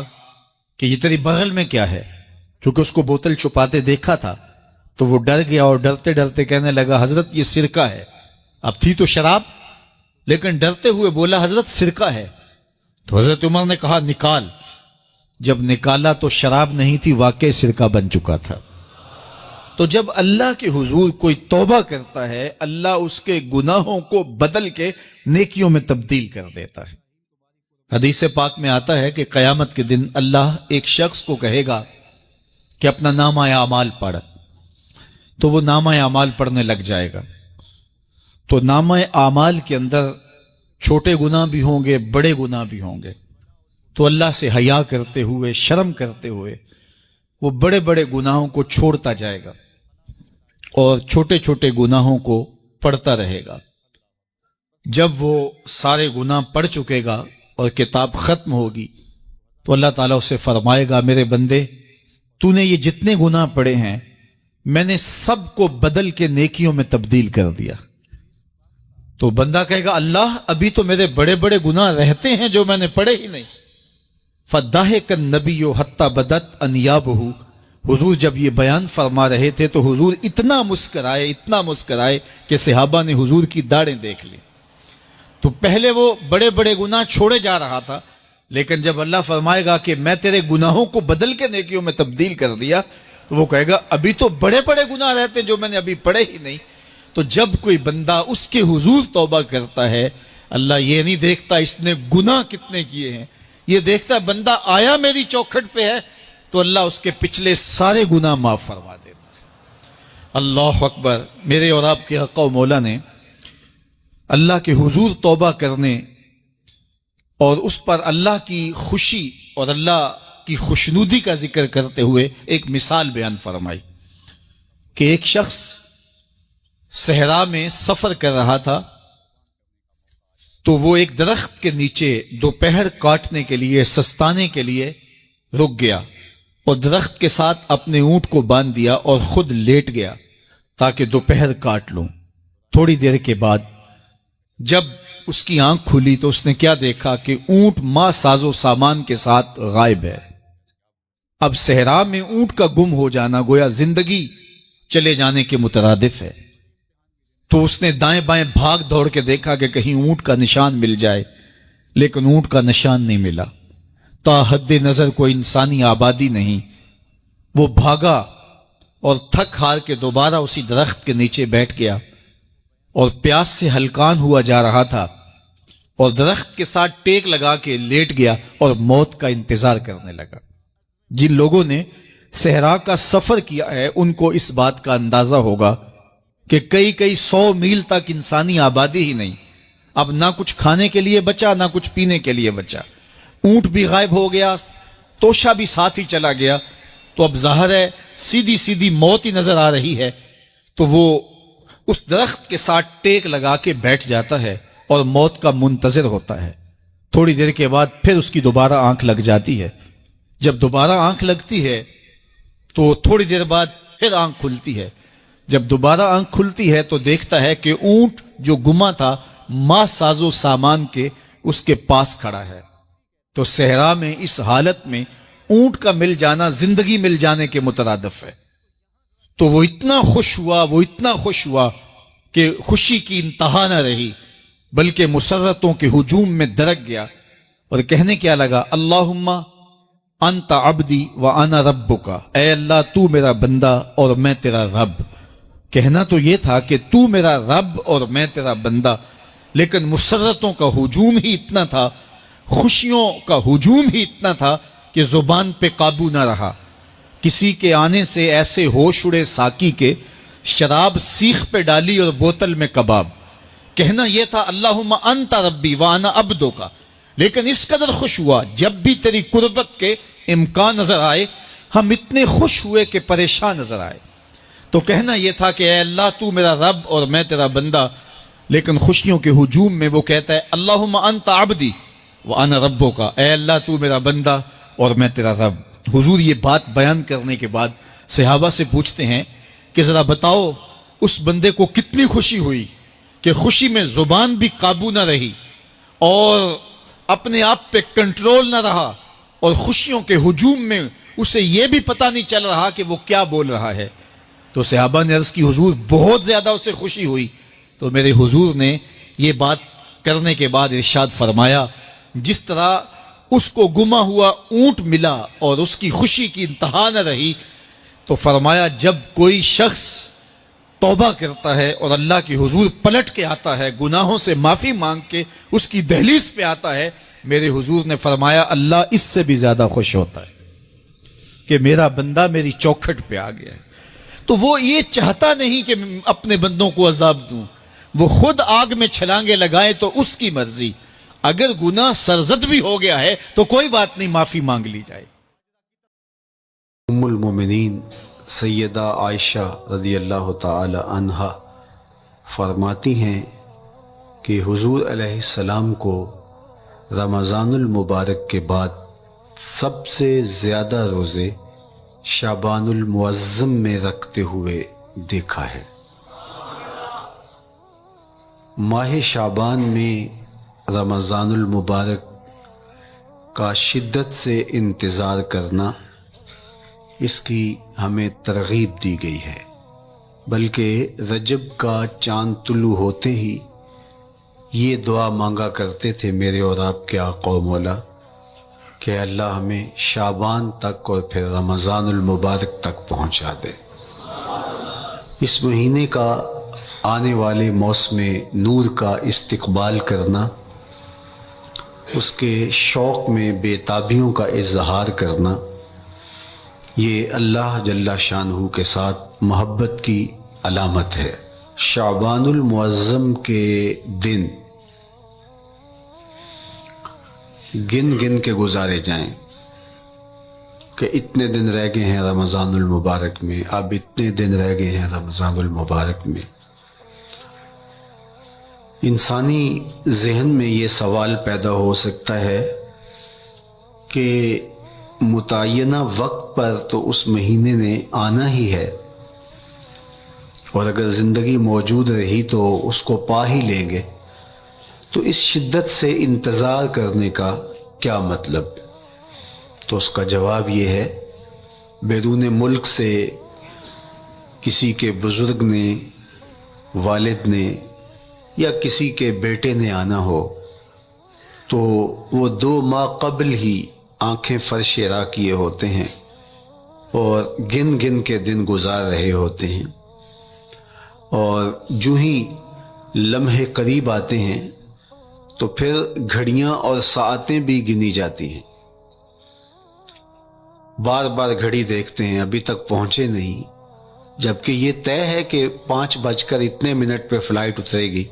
کہ یہ تیری بغل میں کیا ہے؟ چونکہ اس کو بوتل چھپاتے دیکھا تھا تو وہ ڈر گیا اور ڈرتے ڈرتے کہنے لگا حضرت یہ سرکہ ہے۔ اب تھی تو شراب لیکن ڈرتے ہوئے بولا حضرت سرکہ ہے۔ تو حضرت عمر نے کہا نکال۔ جب نکالا تو شراب نہیں تھی، واقعی سرکہ بن چکا تھا۔ تو جب اللہ کے حضور کوئی توبہ کرتا ہے اللہ اس کے گناہوں کو بدل کے نیکیوں میں تبدیل کر دیتا ہے۔ حدیث پاک میں آتا ہے کہ قیامت کے دن اللہ ایک شخص کو کہے گا کہ اپنا نامہ اعمال پڑھ، تو وہ نامہ اعمال پڑھنے لگ جائے گا۔ تو نامہ اعمال کے اندر چھوٹے گناہ بھی ہوں گے، بڑے گناہ بھی ہوں گے، تو اللہ سے حیا کرتے ہوئے، شرم کرتے ہوئے وہ بڑے بڑے گناہوں کو چھوڑتا جائے گا اور چھوٹے چھوٹے گناہوں کو پڑھتا رہے گا۔ جب وہ سارے گناہ پڑھ چکے گا اور کتاب ختم ہوگی تو اللہ تعالیٰ اسے فرمائے گا میرے بندے تو نے یہ جتنے گناہ پڑھے ہیں میں نے سب کو بدل کے نیکیوں میں تبدیل کر دیا۔ تو بندہ کہے گا اللہ ابھی تو میرے بڑے بڑے گناہ رہتے ہیں جو میں نے پڑھے ہی نہیں۔ فَضَحِكَ النَّبِيُّ حَتَّى بَدَتْ أَنْيَابُهُ، حضور جب یہ بیان فرما رہے تھے تو حضور اتنا مسکرائے کہ صحابہ نے حضور کی داڑھیں دیکھ لی۔ تو پہلے وہ بڑے بڑے گناہ چھوڑے جا رہا تھا، لیکن جب اللہ فرمائے گا کہ میں تیرے گناہوں کو بدل کے نیکیوں میں تبدیل کر دیا تو وہ کہے گا ابھی تو بڑے بڑے گناہ رہتے جو میں نے ابھی پڑھے ہی نہیں۔ تو جب کوئی بندہ اس کے حضور توبہ کرتا ہے اللہ یہ نہیں دیکھتا اس نے گناہ کتنے کیے ہیں، یہ دیکھتا ہے بندہ آیا میری چوکھٹ پہ ہے تو اللہ اس کے پچھلے سارے گناہ معاف فرما دیتا ہے۔ اللہ اکبر۔ میرے اور آپ کے آقا و مولا نے اللہ کے حضور توبہ کرنے اور اس پر اللہ کی خوشی اور اللہ کی خوشنودی کا ذکر کرتے ہوئے ایک مثال بیان فرمائی کہ ایک شخص صحرا میں سفر کر رہا تھا، تو وہ ایک درخت کے نیچے دوپہر کاٹنے کے لیے، سستانے کے لیے رک گیا اور درخت کے ساتھ اپنے اونٹ کو باندھ دیا اور خود لیٹ گیا تاکہ دوپہر کاٹ لوں۔ تھوڑی دیر کے بعد جب اس کی آنکھ کھلی تو اس نے کیا دیکھا کہ اونٹ ماں ساز و سامان کے ساتھ غائب ہے۔ اب صحرا میں اونٹ کا گم ہو جانا گویا زندگی چلے جانے کے مترادف ہے۔ تو اس نے دائیں بائیں بھاگ دوڑ کے دیکھا کہ کہیں اونٹ کا نشان مل جائے، لیکن اونٹ کا نشان نہیں ملا۔ تا حد نظر کوئی انسانی آبادی نہیں۔ وہ بھاگا اور تھک ہار کے دوبارہ اسی درخت کے نیچے بیٹھ گیا اور پیاس سے ہلکان ہوا جا رہا تھا اور درخت کے ساتھ ٹیک لگا کے لیٹ گیا اور موت کا انتظار کرنے لگا۔ جن لوگوں نے صحرا کا سفر کیا ہے ان کو اس بات کا اندازہ ہوگا کہ کئی 100 میل تک انسانی آبادی ہی نہیں، اب نہ کچھ کھانے کے لیے بچا نہ کچھ پینے کے لیے بچا، اونٹ بھی غائب ہو گیا، توشا بھی ساتھ ہی چلا گیا، تو اب ظاہر ہے سیدھی موت ہی نظر آ رہی ہے۔ تو وہ اس درخت کے ساتھ ٹیک لگا کے بیٹھ جاتا ہے اور موت کا منتظر ہوتا ہے۔ تھوڑی دیر کے بعد پھر اس کی دوبارہ آنکھ لگ جاتی ہے۔ جب دوبارہ آنکھ لگتی ہے تو تھوڑی دیر بعد پھر آنکھ کھلتی ہے۔ جب دوبارہ آنکھ کھلتی ہے تو دیکھتا ہے کہ اونٹ جو گما تھا ماں ساز و سامان کے اس کے پاس کھڑا ہے۔ تو صحرا میں اس حالت میں اونٹ کا مل جانا زندگی مل جانے کے مترادف ہے۔ تو وہ اتنا خوش ہوا کہ خوشی کی انتہا نہ رہی، بلکہ مسرتوں کے ہجوم میں درک گیا اور کہنے کیا لگا، اللہم انت عبدی وانا ربک، اے اللہ تو میرا بندہ اور میں تیرا رب۔ کہنا تو یہ تھا کہ تو میرا رب اور میں تیرا بندہ، لیکن مسرتوں کا ہجوم ہی اتنا تھا، خوشیوں کا ہجوم ہی اتنا تھا کہ زبان پہ قابو نہ رہا۔ کسی کے آنے سے ایسے ہوش اڑے ساقی کے، شراب سیخ پہ ڈالی اور بوتل میں کباب۔ کہنا یہ تھا اللہم انت ربی وانا عبدک، لیکن اس قدر خوش ہوا جب بھی تیری قربت کے امکان نظر آئے ہم اتنے خوش ہوئے کہ پریشان نظر آئے۔ تو کہنا یہ تھا کہ اے اللہ تو میرا رب اور میں تیرا بندہ، لیکن خوشیوں کے ہجوم میں وہ کہتا ہے اللہم انت عبدی وانا ربک، اے اللہ تو میرا بندہ اور میں تیرا رب۔ حضور یہ بات بیان کرنے کے بعد صحابہ سے پوچھتے ہیں کہ ذرا بتاؤ اس بندے کو کتنی خوشی ہوئی کہ خوشی میں زبان بھی قابو نہ رہی اور اپنے آپ پہ کنٹرول نہ رہا، اور خوشیوں کے ہجوم میں اسے یہ بھی پتہ نہیں چل رہا کہ وہ کیا بول رہا ہے۔ تو صحابہ نے عرض کی حضور بہت زیادہ اسے خوشی ہوئی۔ تو میرے حضور نے یہ بات کرنے کے بعد ارشاد فرمایا، جس طرح اس کو گما ہوا اونٹ ملا اور اس کی خوشی کی انتہا نہ رہی، تو فرمایا جب کوئی شخص توبہ کرتا ہے اور اللہ کی حضور پلٹ کے آتا ہے، گناہوں سے معافی مانگ کے اس کی دہلیز پہ آتا ہے، میرے حضور نے فرمایا اللہ اس سے بھی زیادہ خوش ہوتا ہے کہ میرا بندہ میری چوکھٹ پہ آ گیا ہے۔ تو وہ یہ چاہتا نہیں کہ اپنے بندوں کو عذاب دوں، وہ خود آگ میں چھلانگے لگائے تو اس کی مرضی، اگر گناہ سرزد بھی ہو گیا ہے تو کوئی بات نہیں، معافی مانگ لی جائے۔ ام المومنین سیدہ عائشہ رضی اللہ تعالی عنہا فرماتی ہیں کہ حضور علیہ السلام کو رمضان المبارک کے بعد سب سے زیادہ روزے شعبان المعظم میں رکھتے ہوئے دیکھا ہے۔ ماہ شعبان میں رمضان المبارک کا شدت سے انتظار کرنا، اس کی ہمیں ترغیب دی گئی ہے، بلکہ رجب کا چاند طلوع ہوتے ہی یہ دعا مانگا کرتے تھے میرے اور آپ کے آقا و مولا کہ اللہ ہمیں شعبان تک اور پھر رمضان المبارک تک پہنچا دے۔ اس مہینے کا آنے والے موسم نور کا استقبال کرنا، اس کے شوق میں بے تابیوں کا اظہار کرنا، یہ اللہ جل شانہ کے ساتھ محبت کی علامت ہے۔ شعبان المعظم کے دن گن گن کے گزارے جائیں کہ اتنے دن رہ گئے ہیں رمضان المبارک میں، اب اتنے دن رہ گئے ہیں رمضان المبارک میں۔ انسانی ذہن میں یہ سوال پیدا ہو سکتا ہے کہ متعینہ وقت پر تو اس مہینے نے آنا ہی ہے، اور اگر زندگی موجود رہی تو اس کو پا ہی لیں گے، تو اس شدت سے انتظار کرنے کا کیا مطلب؟ تو اس کا جواب یہ ہے، بیرون ملک سے کسی کے بزرگ نے، والد نے یا کسی کے بیٹے نے آنا ہو تو وہ 2 ماہ قبل ہی آنکھیں فرش راہ کیے ہوتے ہیں اور گن گن کے دن گزار رہے ہوتے ہیں، اور جو ہی لمحے قریب آتے ہیں تو پھر گھڑیاں اور ساعتیں بھی گنی جاتی ہیں۔ بار بار گھڑی دیکھتے ہیں، ابھی تک پہنچے نہیں، جبکہ یہ طے ہے کہ 5:02 پہ فلائٹ اترے گی۔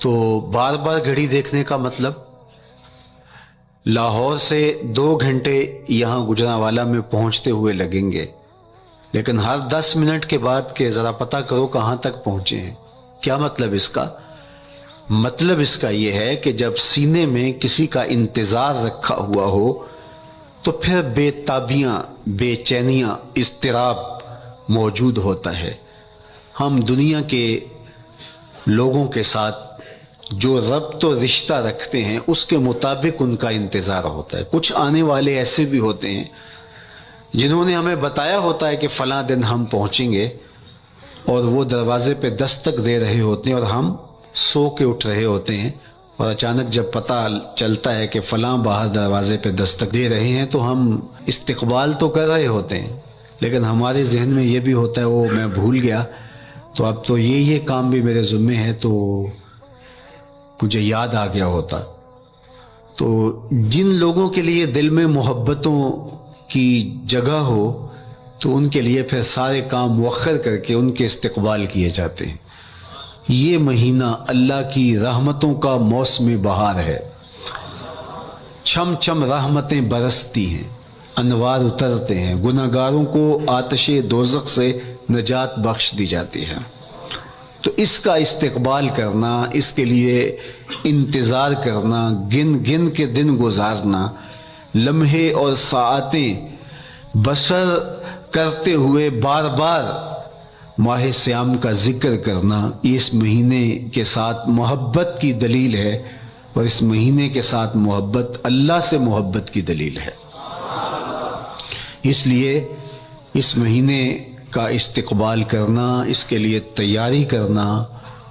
تو بار بار گھڑی دیکھنے کا مطلب، لاہور سے 2 گھنٹے یہاں گجرانوالہ میں پہنچتے ہوئے لگیں گے، لیکن ہر 10 منٹ کے بعد کہ ذرا پتہ کرو کہاں تک پہنچے ہیں۔ کیا مطلب اس کا؟ مطلب اس کا یہ ہے کہ جب سینے میں کسی کا انتظار رکھا ہوا ہو تو پھر بے تابیاں، بے چینیاں، اضطراب موجود ہوتا ہے۔ ہم دنیا کے لوگوں کے ساتھ جو ربط و رشتہ رکھتے ہیں اس کے مطابق ان کا انتظار ہوتا ہے۔ کچھ آنے والے ایسے بھی ہوتے ہیں جنہوں نے ہمیں بتایا ہوتا ہے کہ فلاں دن ہم پہنچیں گے، اور وہ دروازے پہ دستک دے رہے ہوتے ہیں اور ہم سو کے اٹھ رہے ہوتے ہیں، اور اچانک جب پتہ چلتا ہے کہ فلاں باہر دروازے پہ دستک دے رہے ہیں تو ہم استقبال تو کر رہے ہوتے ہیں، لیکن ہمارے ذہن میں یہ بھی ہوتا ہے وہ میں بھول گیا، تو اب تو یہ کام بھی میرے ذمے ہے، تو مجھے یاد آ گیا ہوتا۔ تو جن لوگوں کے لیے دل میں محبتوں کی جگہ ہو تو ان کے لیے پھر سارے کام مؤخر کر کے ان کے استقبال کیے جاتے ہیں۔ یہ مہینہ اللہ کی رحمتوں کا موسم بہار ہے، چھم چھم رحمتیں برستی ہیں، انوار اترتے ہیں، گناہگاروں کو آتش دوزخ سے نجات بخش دی جاتی ہے۔ تو اس کا استقبال کرنا، اس کے لیے انتظار کرنا، گن گن کے دن گزارنا، لمحے اور ساعتیں بسر کرتے ہوئے بار بار ماہ سیام کا ذکر کرنا، یہ اس مہینے کے ساتھ محبت کی دلیل ہے، اور اس مہینے کے ساتھ محبت اللہ سے محبت کی دلیل ہے۔ اس لیے اس مہینے کا استقبال کرنا، اس کے لیے تیاری کرنا،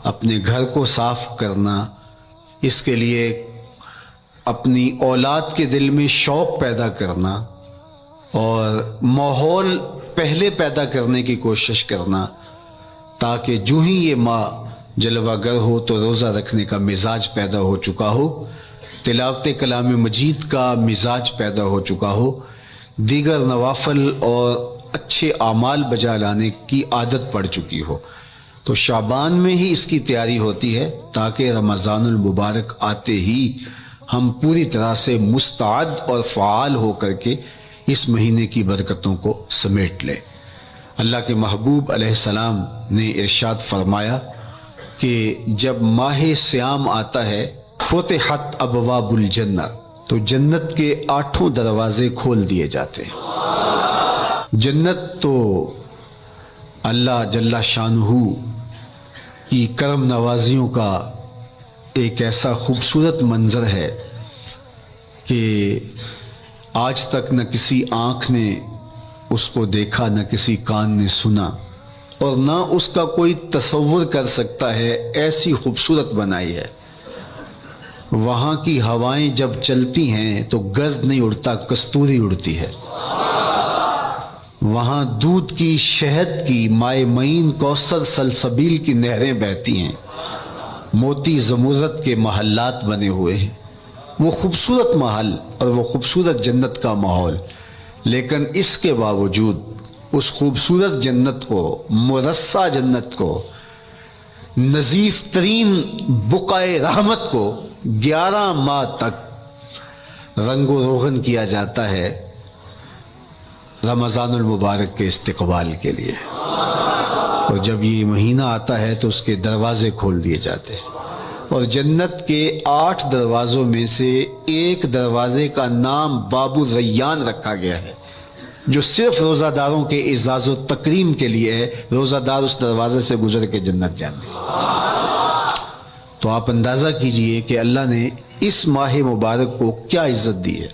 اپنے گھر کو صاف کرنا، اس کے لیے اپنی اولاد کے دل میں شوق پیدا کرنا اور ماحول پہلے پیدا کرنے کی کوشش کرنا، تاکہ جو ہی یہ ماہ جلوہ گر ہو تو روزہ رکھنے کا مزاج پیدا ہو چکا ہو، تلاوت کلام مجید کا مزاج پیدا ہو چکا ہو، دیگر نوافل اور اچھے اعمال بجا لانے کی عادت پڑ چکی ہو۔ تو شعبان میں ہی اس کی تیاری ہوتی ہے تاکہ رمضان المبارک آتے ہی ہم پوری طرح سے مستعد اور فعال ہو کر کے اس مہینے کی برکتوں کو سمیٹ لیں۔ اللہ کے محبوب علیہ السلام نے ارشاد فرمایا کہ جب ماہ سیام آتا ہے فتحت ابواب الجنہ، تو جنت کے 8 دروازے کھول دیے جاتے ہیں۔ جنت تو اللہ جل شانہ کی کرم نوازیوں کا ایک ایسا خوبصورت منظر ہے کہ آج تک نہ کسی آنکھ نے اس کو دیکھا، نہ کسی کان نے سنا، اور نہ اس کا کوئی تصور کر سکتا ہے، ایسی خوبصورت بنائی ہے۔ وہاں کی ہوائیں جب چلتی ہیں تو گرد نہیں اڑتا، کستوری اڑتی ہے۔ وہاں دودھ کی، شہد کی، مائے معین، کوثر، سلسبیل کی نہریں بہتی ہیں، موتی زمرد کے محلات بنے ہوئے ہیں۔ وہ خوبصورت محل اور وہ خوبصورت جنت کا ماحول لیکن اس کے باوجود اس خوبصورت جنت کو، مرصع جنت کو، نظیف ترین بقعۂ رحمت کو 11 ماہ تک رنگ و روغن کیا جاتا ہے رمضان المبارک کے استقبال کے لیے، اور جب یہ مہینہ آتا ہے تو اس کے دروازے کھول دیے جاتے ہیں، اور جنت کے 8 دروازوں میں سے ایک دروازے کا نام باب الریان رکھا گیا ہے، جو صرف روزہ داروں کے اعزاز و تکریم کے لیے ہے۔ روزہ دار اس دروازے سے گزر کے جنت جاتے ہیں۔ تو آپ اندازہ کیجئے کہ اللہ نے اس ماہ مبارک کو کیا عزت دی ہے،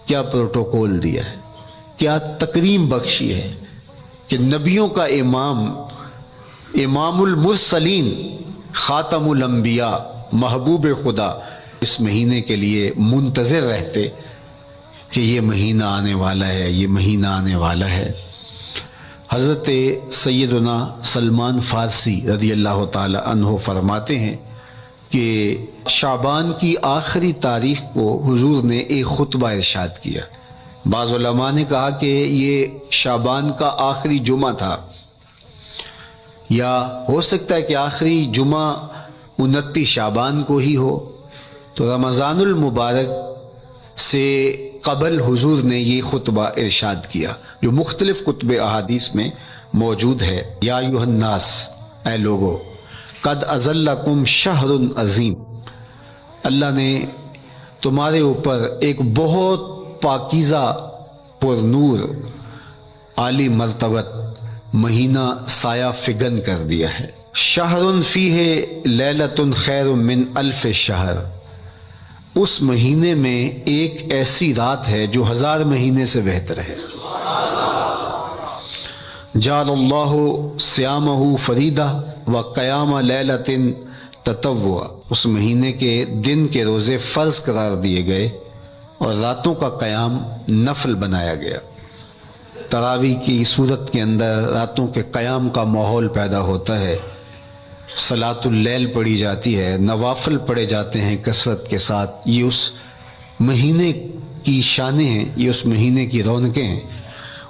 کیا پروٹوکول دیا ہے، کیا تکریم بخشی ہے کہ نبیوں کا امام، امام المرسلین، خاتم الانبیاء، محبوب خدا اس مہینے کے لیے منتظر رہتے کہ یہ مہینہ آنے والا ہے، یہ مہینہ آنے والا ہے۔ حضرت سیدنا سلمان فارسی رضی اللہ تعالی عنہ فرماتے ہیں کہ شعبان کی آخری تاریخ کو حضور نے ایک خطبہ ارشاد کیا۔ بعض علماء نے کہا کہ یہ شعبان کا آخری جمعہ تھا، یا ہو سکتا ہے کہ آخری جمعہ 29 شعبان کو ہی ہو۔ تو رمضان المبارک سے قبل حضور نے یہ خطبہ ارشاد کیا، جو مختلف کتب احادیث میں موجود ہے۔ یا ایھا الناس، اے لوگو، قد اظلکم شہر عظیم، اللہ نے تمہارے اوپر ایک بہت پاکیزہ، پر نور، عالی مرتبت مہینہ سایہ فگن کر دیا ہے۔ شہر فیہ لیلۃ خیر من الف شہر، اس مہینے میں ایک ایسی رات ہے جو 1000 مہینے سے بہتر ہے۔ جعل اللہ صیامہ فریدہ و قیام لیلۃ تطوع، اس مہینے کے دن کے روزے فرض قرار دیے گئے اور راتوں کا قیام نفل بنایا گیا۔ تراویح کی صورت کے اندر راتوں کے قیام کا ماحول پیدا ہوتا ہے، صلاۃ اللیل پڑھی جاتی ہے، نوافل پڑھے جاتے ہیں کثرت کے ساتھ۔ یہ اس مہینے کی شانیں ہیں، یہ اس مہینے کی رونقیں ہیں۔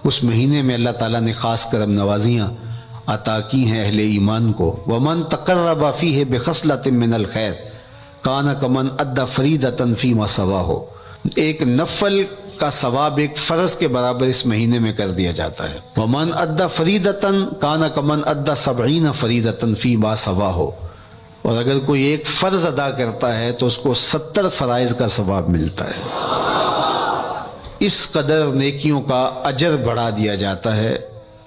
اس مہینے میں اللہ تعالیٰ نے خاص کرم نوازیاں عطا کی ہیں اہل ایمان کو۔ وَمَن تَقَرَّبَ فِيهِ بِخَصْلَةٍ مِّنَ الْخَيْرِ كَانَ كَمَنْ أَدَّى فَرِيضَةً فِيمَا سَوَاهُ، ایک نفل کا ثواب ایک فرض کے برابر اس مہینے میں کر دیا جاتا ہے۔ وَمَنْ أَدَّى فَرِيضَةً كَانَ كَمَنْ أَدَّى 70 فَرِيضَةً فِيمَا سَوَاهُ، اور اگر کوئی ایک فرض ادا کرتا ہے تو اس کو 70 فرائض کا ثواب ملتا ہے۔ اس قدر نیکیوں کا اجر بڑھا دیا جاتا ہے،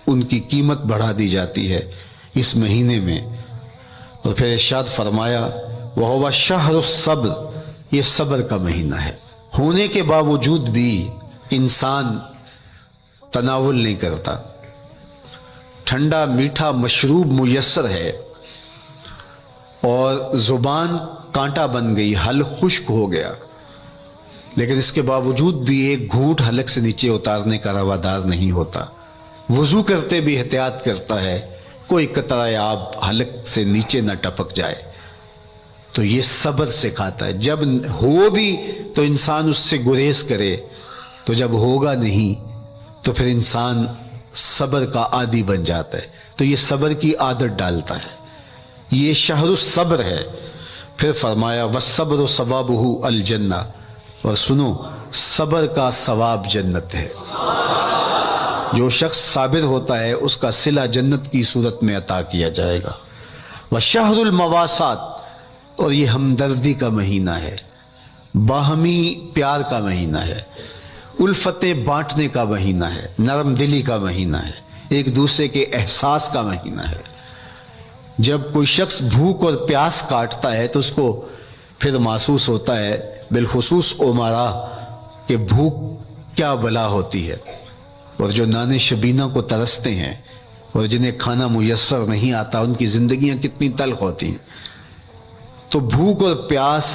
ان کی قیمت بڑھا دی جاتی ہے اس مہینے میں۔ اور پھر ارشاد فرمایا وَهُوَ شَهْرُ الصَّبْرِ، یہ صبر کا مہینہ ہے۔ ہونے کے باوجود بھی انسان تناول نہیں کرتا، ٹھنڈا میٹھا مشروب میسر ہے اور زبان کانٹا بن گئی، حلق خشک ہو گیا، لیکن اس کے باوجود بھی ایک گھونٹ حلق سے نیچے اتارنے کا روادار نہیں ہوتا۔ وضو کرتے بھی احتیاط کرتا ہے کوئی قطرہ آب حلق سے نیچے نہ ٹپک جائے۔ تو یہ صبر سکھاتا ہے، جب ہو بھی تو انسان اس سے گریز کرے، تو جب ہوگا نہیں تو پھر انسان صبر کا عادی بن جاتا ہے، تو یہ صبر کی عادت ڈالتا ہے۔ یہ شہر الصبر ہے۔ پھر فرمایا والصبر ثوابہ الجنہ، اور سنو صبر کا ثواب جنت ہے۔ جو شخص صابر ہوتا ہے اس کا صلہ جنت کی صورت میں عطا کیا جائے گا۔ وشہر المواسات، اور یہ ہمدردی کا مہینہ ہے، باہمی پیار کا مہینہ ہے، الفتیں بانٹنے کا مہینہ ہے، نرم دلی کا مہینہ ہے، ایک دوسرے کے احساس کا مہینہ ہے۔ جب کوئی شخص بھوک اور پیاس کاٹتا ہے تو اس کو پھر محسوس ہوتا ہے، بالخصوص امراء، کہ بھوک کیا بلا ہوتی ہے، اور جو نان شبینہ کو ترستے ہیں اور جنہیں کھانا میسر نہیں آتا ان کی زندگیاں کتنی تلخ ہوتی ہیں۔ تو بھوک اور پیاس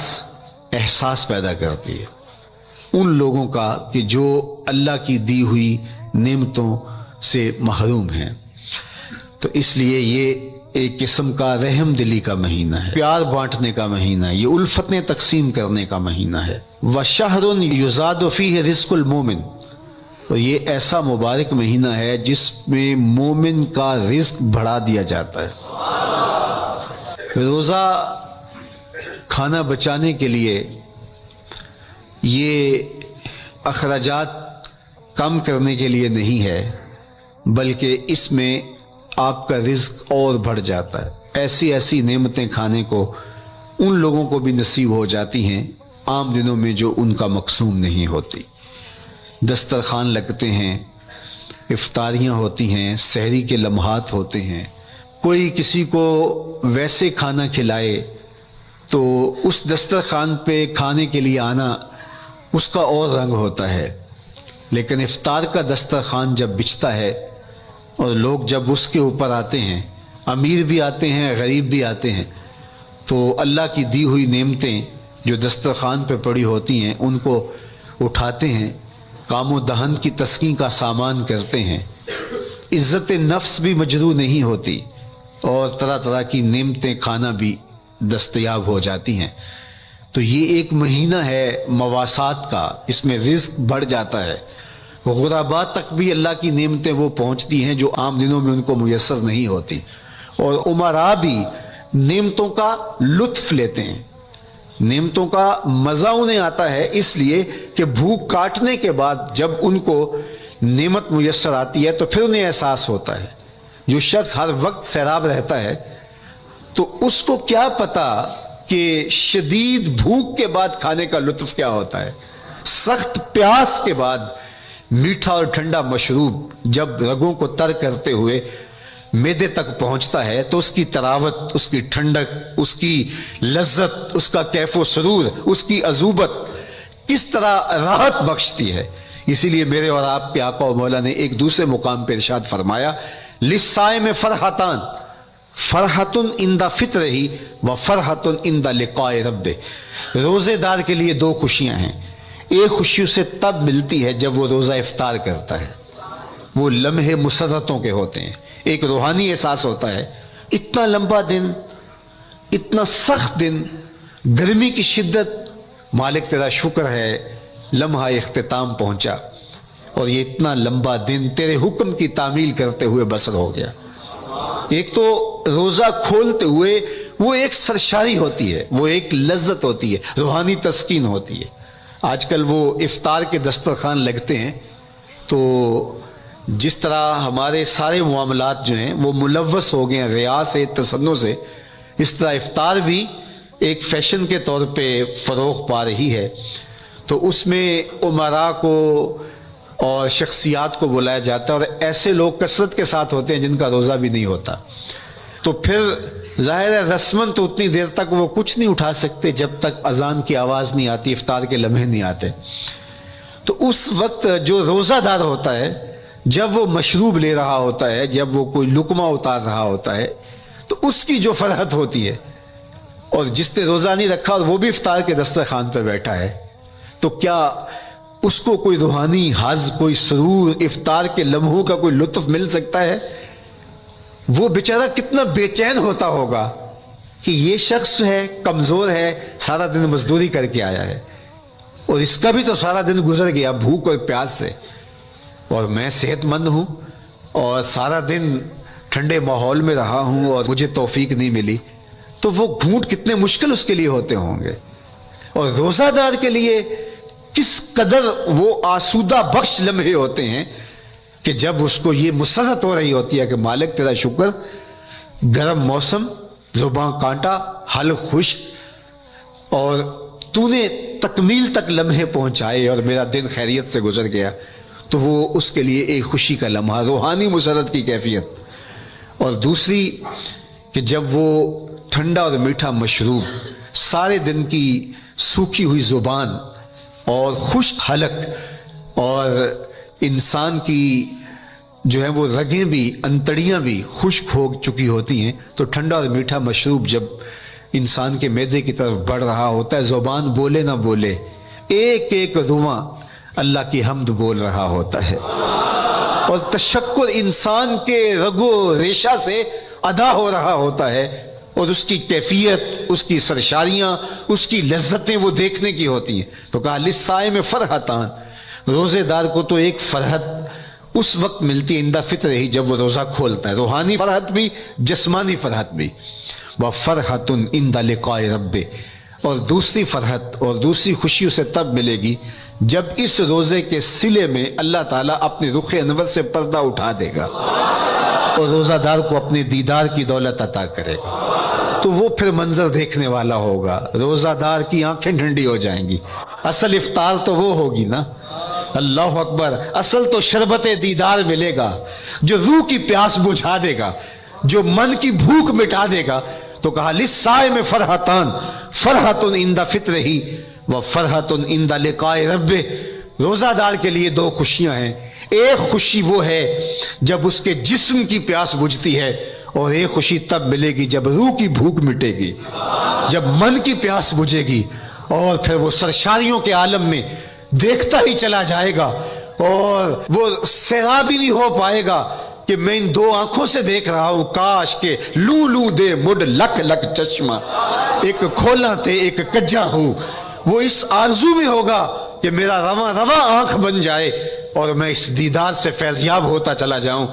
احساس پیدا کرتی ہے ان لوگوں کا کہ جو اللہ کی دی ہوئی نعمتوں سے محروم ہیں۔ تو اس لیے یہ ایک قسم کا رحم دلی کا مہینہ ہے، پیار بانٹنے کا مہینہ ہے، یہ الفتیں تقسیم کرنے کا مہینہ ہے۔ وَشَهْرٌ يُزَادُ فِيهِ رِزْقُ الْمُؤْمِنِ، تو یہ ایسا مبارک مہینہ ہے جس میں مومن کا رزق بڑھا دیا جاتا ہے۔ روزہ کھانا بچانے کے لیے یہ اخراجات کم کرنے کے لیے نہیں ہے، بلکہ اس میں آپ کا رزق اور بڑھ جاتا ہے۔ ایسی ایسی نعمتیں کھانے کو ان لوگوں کو بھی نصیب ہو جاتی ہیں عام دنوں میں جو ان کا مقسوم نہیں ہوتی۔ دسترخوان لگتے ہیں، افطاریاں ہوتی ہیں، سحری کے لمحات ہوتے ہیں، کوئی کسی کو ویسے کھانا کھلائے تو اس دسترخوان پہ کھانے کے لیے آنا اس کا اور رنگ ہوتا ہے، لیکن افطار کا دسترخوان جب بچھتا ہے اور لوگ جب اس کے اوپر آتے ہیں، امیر بھی آتے ہیں، غریب بھی آتے ہیں، تو اللہ کی دی ہوئی نعمتیں جو دسترخوان پہ پڑی ہوتی ہیں ان کو اٹھاتے ہیں، کام و دہن کی تسکین کا سامان کرتے ہیں، عزت نفس بھی مجروح نہیں ہوتی اور طرح طرح کی نعمتیں کھانا بھی دستیاب ہو جاتی ہیں۔ تو یہ ایک مہینہ ہے مواسات کا، اس میں رزق بڑھ جاتا ہے، غرباء تک بھی اللہ کی نعمتیں وہ پہنچتی ہیں جو عام دنوں میں ان کو میسر نہیں ہوتی، اور امراء بھی نعمتوں کا لطف لیتے ہیں، نعمتوں کا مزہ انہیں آتا ہے، اس لیے کہ بھوک کاٹنے کے بعد جب ان کو نعمت میسر آتی ہے تو پھر انہیں احساس ہوتا ہے۔ جو شخص ہر وقت سیراب رہتا ہے تو اس کو کیا پتا کہ شدید بھوک کے بعد کھانے کا لطف کیا ہوتا ہے۔ سخت پیاس کے بعد میٹھا اور ٹھنڈا مشروب جب رگوں کو تر کرتے ہوئے معدے تک پہنچتا ہے تو اس کی تراوت، اس کی ٹھنڈک، اس کی لذت، اس کا کیف و سرور، اس کی عذوبت کس طرح راحت بخشتی ہے۔ اسی لیے میرے اور آپ کے آقا و مولا نے ایک دوسرے مقام پہ ارشاد فرمایا، للصائم فرحتان، فرحت عند فطرہ و فرحت عند لقاء ربہ۔ روزے دار کے لیے دو خوشیاں ہیں، ایک خوشی اسے تب ملتی ہے جب وہ روزہ افطار کرتا ہے، وہ لمحے مسرتوں کے ہوتے ہیں، ایک روحانی احساس ہوتا ہے، اتنا لمبا دن، اتنا سخت دن، گرمی کی شدت، مالک تیرا شکر ہے لمحہ اختتام پہنچا اور یہ اتنا لمبا دن تیرے حکم کی تعمیل کرتے ہوئے بسر ہو گیا۔ ایک تو روزہ کھولتے ہوئے وہ ایک سرشاری ہوتی ہے، وہ ایک لذت ہوتی ہے، روحانی تسکین ہوتی ہے۔ آج کل وہ افطار کے دسترخوان لگتے ہیں تو جس طرح ہمارے سارے معاملات جو ہیں وہ ملوث ہو گئے ہیں ریا سے، تصنع سے، اس طرح افطار بھی ایک فیشن کے طور پہ فروغ پا رہی ہے۔ تو اس میں امراء کو اور شخصیات کو بلایا جاتا ہے اور ایسے لوگ کثرت کے ساتھ ہوتے ہیں جن کا روزہ بھی نہیں ہوتا، تو پھر ظاہر ہے رسماً تو اتنی دیر تک وہ کچھ نہیں اٹھا سکتے جب تک اذان کی آواز نہیں آتی، افطار کے لمحے نہیں آتے۔ تو اس وقت جو روزہ دار ہوتا ہے جب وہ مشروب لے رہا ہوتا ہے، جب وہ کوئی لقمہ اتار رہا ہوتا ہے، تو اس کی جو فرحت ہوتی ہے، اور جس نے روزہ نہیں رکھا اور وہ بھی افطار کے دسترخوان پہ بیٹھا ہے، تو کیا اس کو کوئی روحانی حظ، کوئی سرور، افطار کے لمحوں کا کوئی لطف مل سکتا ہے؟ وہ بیچارہ کتنا بے چین ہوتا ہوگا کہ یہ شخص ہے کمزور ہے، سارا دن مزدوری کر کے آیا ہے اور اس کا بھی تو سارا دن گزر گیا بھوک اور پیاس سے، اور میں صحت مند ہوں اور سارا دن ٹھنڈے ماحول میں رہا ہوں اور مجھے توفیق نہیں ملی، تو وہ گھونٹ کتنے مشکل اس کے لیے ہوتے ہوں گے۔ اور روزہ دار کے لیے کس قدر وہ آسودہ بخش لمحے ہوتے ہیں کہ جب اس کو یہ مسرت ہو رہی ہوتی ہے کہ مالک تیرا شکر، گرم موسم، زباں کانٹا، حلق خشک، اور تو نے تکمیل تک لمحے پہنچائے اور میرا دن خیریت سے گزر گیا، تو وہ اس کے لیے ایک خوشی کا لمحہ، روحانی مسرت کی کیفیت۔ اور دوسری کہ جب وہ ٹھنڈا اور میٹھا مشروب، سارے دن کی سوکھی ہوئی زبان اور خشک حلق اور انسان کی جو ہے وہ رگیں بھی، انتڑیاں بھی خشک ہو چکی ہوتی ہیں، تو ٹھنڈا اور میٹھا مشروب جب انسان کے معدے کی طرف بڑھ رہا ہوتا ہے، زبان بولے نہ بولے، ایک ایک رواں اللہ کی حمد بول رہا ہوتا ہے، اور تشکر انسان کے رگو ریشہ سے ادا ہو رہا ہوتا ہے، اور اس کی کیفیت، اس کی سرشاریاں، اس کی لذتیں وہ دیکھنے کی ہوتی ہیں۔ تو کہا للصائم فرحتان، روزے دار کو تو ایک فرحت اس وقت ملتی ہے اندہ فطر ہی جب وہ روزہ کھولتا ہے، روحانی فرحت بھی جسمانی فرحت بھی، وَفَرْحَةٌ عِنْدَ لِقَاءِ رَبِّهِ، اور دوسری فرحت اور دوسری خوشی اسے تب ملے گی جب اس روزے کے صلے میں اللہ تعالیٰ اپنے رخ انور سے پردہ اٹھا دے گا اور روزہ دار کو اپنے دیدار کی دولت عطا کرے گا، تو وہ پھر منظر دیکھنے والا ہوگا، روزہ دار کی آنکھیں ٹھنڈی ہو جائیں گی۔ اصل افطار تو وہ ہوگی نا، اللہ اکبر، اصل تو شربت دیدار ملے گا جو روح کی پیاس بجھا دے گا، جو من کی بھوک مٹا دے گا۔ تو کہا لِلصَّائِمِ فَرْحَتَانِ، فَرْحَةٌ عِنْدَ فِطْرِهِ وَفَرْحَةٌ عِنْدَ لِقَاءِ رَبِّهِ، روزہ دار کے لیے دو خوشیاں ہیں، ایک خوشی وہ ہے جب اس کے جسم کی پیاس بجھتی ہے، اور ایک خوشی تب ملے گی جب روح کی بھوک مٹے گی، جب من کی پیاس بجھے گی، اور پھر وہ سرشاریوں کے عالم میں دیکھتا ہی چلا جائے گا، اور وہ سیراب ہی نہیں ہو پائے گا کہ میں ان دو آنکھوں سے دیکھ رہا ہوں، کاش کے لو لو دے مڈ لک لک چشمہ، ایک کھولا تے ایک کجا ہوں۔ وہ اس آرزو میں ہوگا کہ میرا رواں رواں آنکھ بن جائے اور میں اس دیدار سے فیضیاب ہوتا چلا جاؤں۔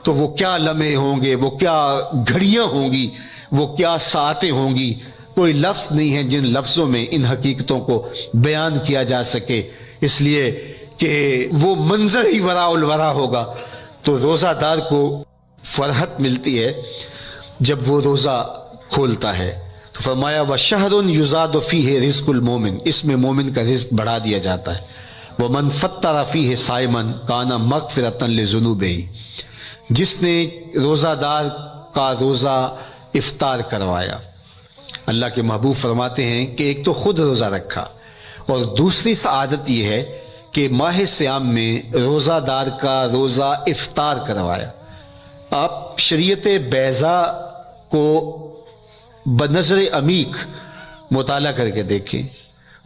تو وہ کیا لمحے ہوں گے، وہ کیا گھڑیاں ہوں گی، وہ کیا ساعتیں ہوں گی، کوئی لفظ نہیں ہے جن لفظوں میں ان حقیقتوں کو بیان کیا جا سکے، اس لیے کہ وہ منظر ہی وراء الورا ہوگا۔ تو روزہ دار کو فرحت ملتی ہے جب وہ روزہ کھولتا ہے، تو فرمایا وَشَهْرٌ يُزَادُ فِيهِ رِزْقُ الْمُؤْمِنِ، اس میں مومن کا رزق بڑھا دیا جاتا ہے۔ وَمَنْ فَطَّرَ فِيهِ صَائِمًا كَانَ مَغْفِرَةً لِذُنُوبِهِ، جس نے روزہ دار کا روزہ افطار کروایا۔ اللہ کے محبوب فرماتے ہیں کہ ایک تو خود روزہ رکھا، اور دوسری سعادت یہ ہے کہ ماہ صیام میں روزہ دار کا روزہ افطار کروایا۔ آپ شریعت بیضاء کو بنظر عمیق مطالعہ کر کے دیکھیں،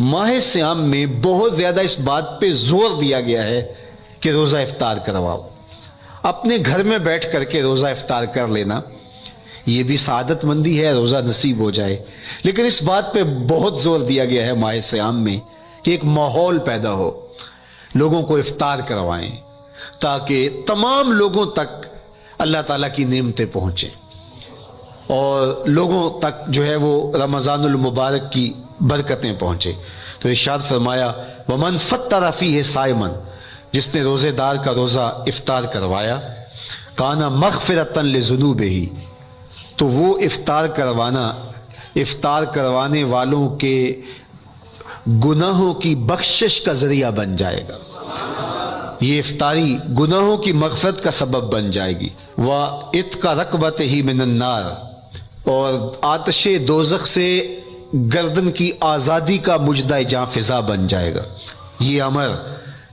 ماہ صیام میں بہت زیادہ اس بات پہ زور دیا گیا ہے کہ روزہ افطار کرواؤ۔ اپنے گھر میں بیٹھ کر کے روزہ افطار کر لینا یہ بھی سعادت مندی ہے، روزہ نصیب ہو جائے، لیکن اس بات پہ بہت زور دیا گیا ہے ماہ صیام میں کہ ایک ماحول پیدا ہو، لوگوں کو افطار کروائیں تاکہ تمام لوگوں تک اللہ تعالیٰ کی نعمتیں پہنچیں، اور لوگوں تک جو ہے وہ رمضان المبارک کی برکتیں پہنچے۔ تو ارشاد فرمایا وَمَنْ فَطَّرَ فِيهِ صَائِمًا، جس نے روزے دار کا روزہ افطار کروایا، کَانَ مَغْفِرَةً لِذُنُوبِهِ، تو وہ افطار کروانے والوں کے گناہوں کی بخشش کا ذریعہ بن جائے گا، یہ افطاری گناہوں کی مغفرت کا سبب بن جائے گی۔ وَإِتْقَ رَقْبَتِهِ مِنَ النَّارِ، اور آتش دوزخ سے گردن کی آزادی کا مجدہ جاں فضا بن جائے گا یہ امر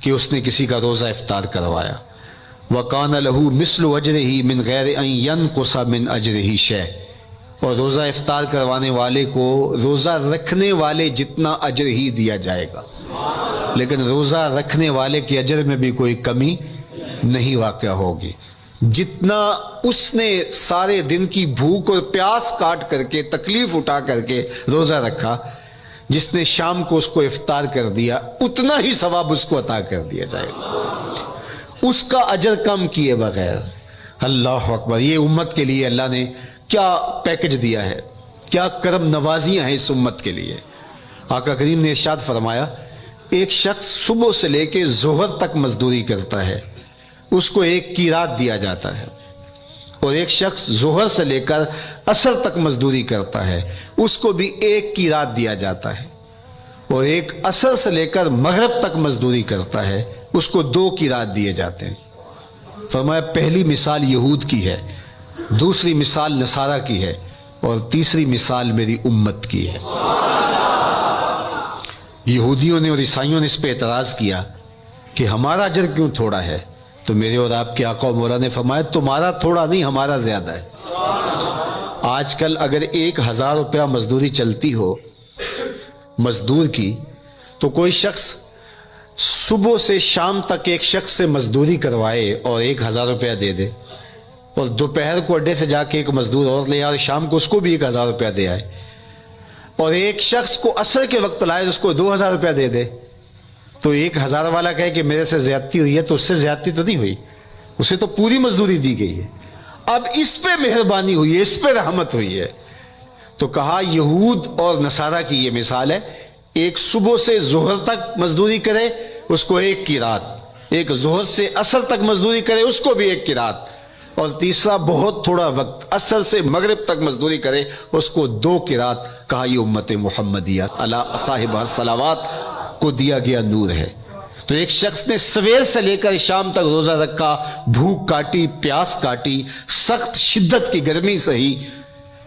کہ اس نے کسی کا روزہ افطار کروایا۔ وَقَانَ لَهُ مِثْلُ أَجْرِهِ مِنْ غَيْرِ أَنْ يَنْقُصَ مِنْ أَجْرِهِ شَيْءٌ، اور روزہ افطار کروانے والے کو روزہ رکھنے والے جتنا اجر ہی دیا جائے گا، لیکن روزہ رکھنے والے کے اجر میں بھی کوئی کمی نہیں واقع ہوگی۔ جتنا اس نے سارے دن کی بھوک اور پیاس کاٹ کر کے تکلیف اٹھا کر کے روزہ رکھا، جس نے شام کو اس کو افطار کر دیا اتنا ہی ثواب اس کو عطا کر دیا جائے گا، اس کا اجر کم کیے بغیر۔ اللہ اکبر، یہ امت کے لیے اللہ نے کیا پیکج دیا ہے، کیا کرم نوازیاں ہیں اس امت کے لیے۔ آقا کریم نے ارشاد فرمایا ایک شخص صبح سے لے کے ظہر تک مزدوری کرتا ہے، اس کو ایک قیراط دیا جاتا ہے، اور ایک شخص ظہر سے لے کر عصر تک مزدوری کرتا ہے، اس کو بھی ایک قیراط دیا جاتا ہے، اور ایک عصر سے لے کر مغرب تک مزدوری کرتا ہے، اس کو 2 قیراط دیے جاتے ہیں۔ فرمایا پہلی مثال یہود کی ہے، دوسری مثال نصارہ کی ہے، اور تیسری مثال میری امت کی ہے۔ یہودیوں نے اور عیسائیوں نے اس پہ اعتراض کیا کہ ہمارا اجر کیوں تھوڑا ہے، تو میرے اور آپ کے آقا و مولا نے فرمایا تمہارا تھوڑا نہیں، ہمارا زیادہ ہے۔ آج کل اگر 1000 روپیہ مزدوری چلتی ہو مزدور کی، تو کوئی شخص صبح سے شام تک ایک شخص سے مزدوری کروائے اور 1000 روپیہ دے دے، اور دوپہر کو اڈے سے جا کے ایک مزدور اور لے آئے اور شام کو اس کو بھی 1000 روپیہ دے آئے، اور ایک شخص کو عصر کے وقت لائے اس کو 2000 روپیہ دے دے، تو 1000 والا کہے کہ میرے سے زیادتی ہوئی ہے تو اس سے زیادتی تو نہیں ہوئی, اسے تو پوری مزدوری دی گئی ہے. اب اس پہ مہربانی ہوئی ہے, اس پہ رحمت ہوئی ہے. تو کہا یہود اور نصارہ کی یہ مثال ہے, ایک صبح سے ظہر تک مزدوری کرے اس کو 1 قیراط, ایک ظہر سے عصر تک مزدوری کرے اس کو بھی 1 قیراط, اور تیسرا بہت تھوڑا وقت عصر سے مغرب تک مزدوری کرے اس کو 2 قیراط. کہا یہ امت محمدیہ علی صاحب الصلوات کو دیا گیا نور ہے. تو ایک شخص نے سویر سے لے کر شام تک روزہ رکھا, بھوک کاٹی, پیاس کاٹی, سخت شدت کی گرمی سہی,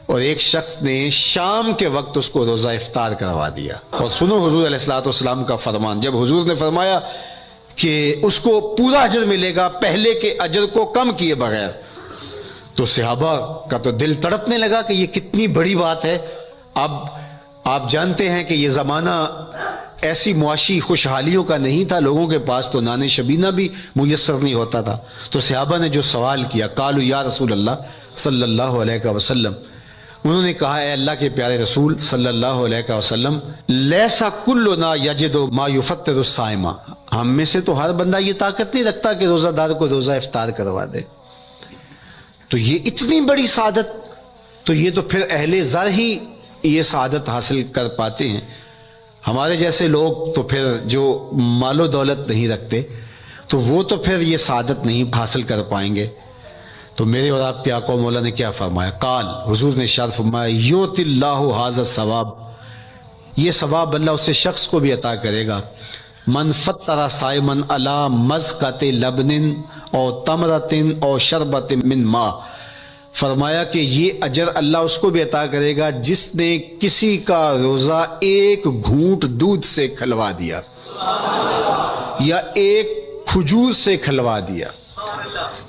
اور ایک شخص نے شام کے وقت اس کو روزہ افطار کروا دیا. اور سنو حضور علیہ الصلوۃ والسلام کا فرمان, جب حضور نے فرمایا کہ اس کو پورا اجر ملے گا پہلے کے اجر کو کم کیے بغیر, تو صحابہ کا تو دل تڑپنے لگا کہ یہ کتنی بڑی بات ہے. اب آپ جانتے ہیں کہ یہ زمانہ ایسی معاشی خوشحالیوں کا نہیں تھا, لوگوں کے پاس تو نان شبینہ بھی میسر نہیں ہوتا تھا. تو صحابہ نے جو سوال کیا, قالوا یا رسول اللہ صلی اللہ علیہ وسلم, انہوں نے کہا اے اللہ کے پیارے رسول صلی اللہ علیہ وسلم, لیسا کلنا یجد ما یفطر الصائم, ہم میں سے تو ہر بندہ یہ طاقت نہیں رکھتا کہ روزہ دار کو روزہ افطار کروا دے. تو یہ اتنی بڑی سعادت, تو یہ تو پھر اہل زر ہی یہ سعادت حاصل کر پاتے ہیں. ہمارے جیسے لوگ تو پھر جو مال و دولت نہیں رکھتے تو وہ تو پھر یہ سعادت نہیں حاصل کر پائیں گے. تو میرے اور آپ کے آقا و مولا نے کیا فرمایا, قال, حضور نے ارشاد فرمایا, یؤتی اللہ ھذا الثواب, یہ ثواب اللہ اس شخص کو بھی عطا کرے گا, من فطر صائما علی مزقۃ لبن او تمرۃ او شربۃ من ماء, فرمایا کہ یہ اجر اللہ اس کو بھی عطا کرے گا جس نے کسی کا روزہ 1 گھونٹ دودھ سے کھلوا دیا یا 1 کھجور سے کھلوا دیا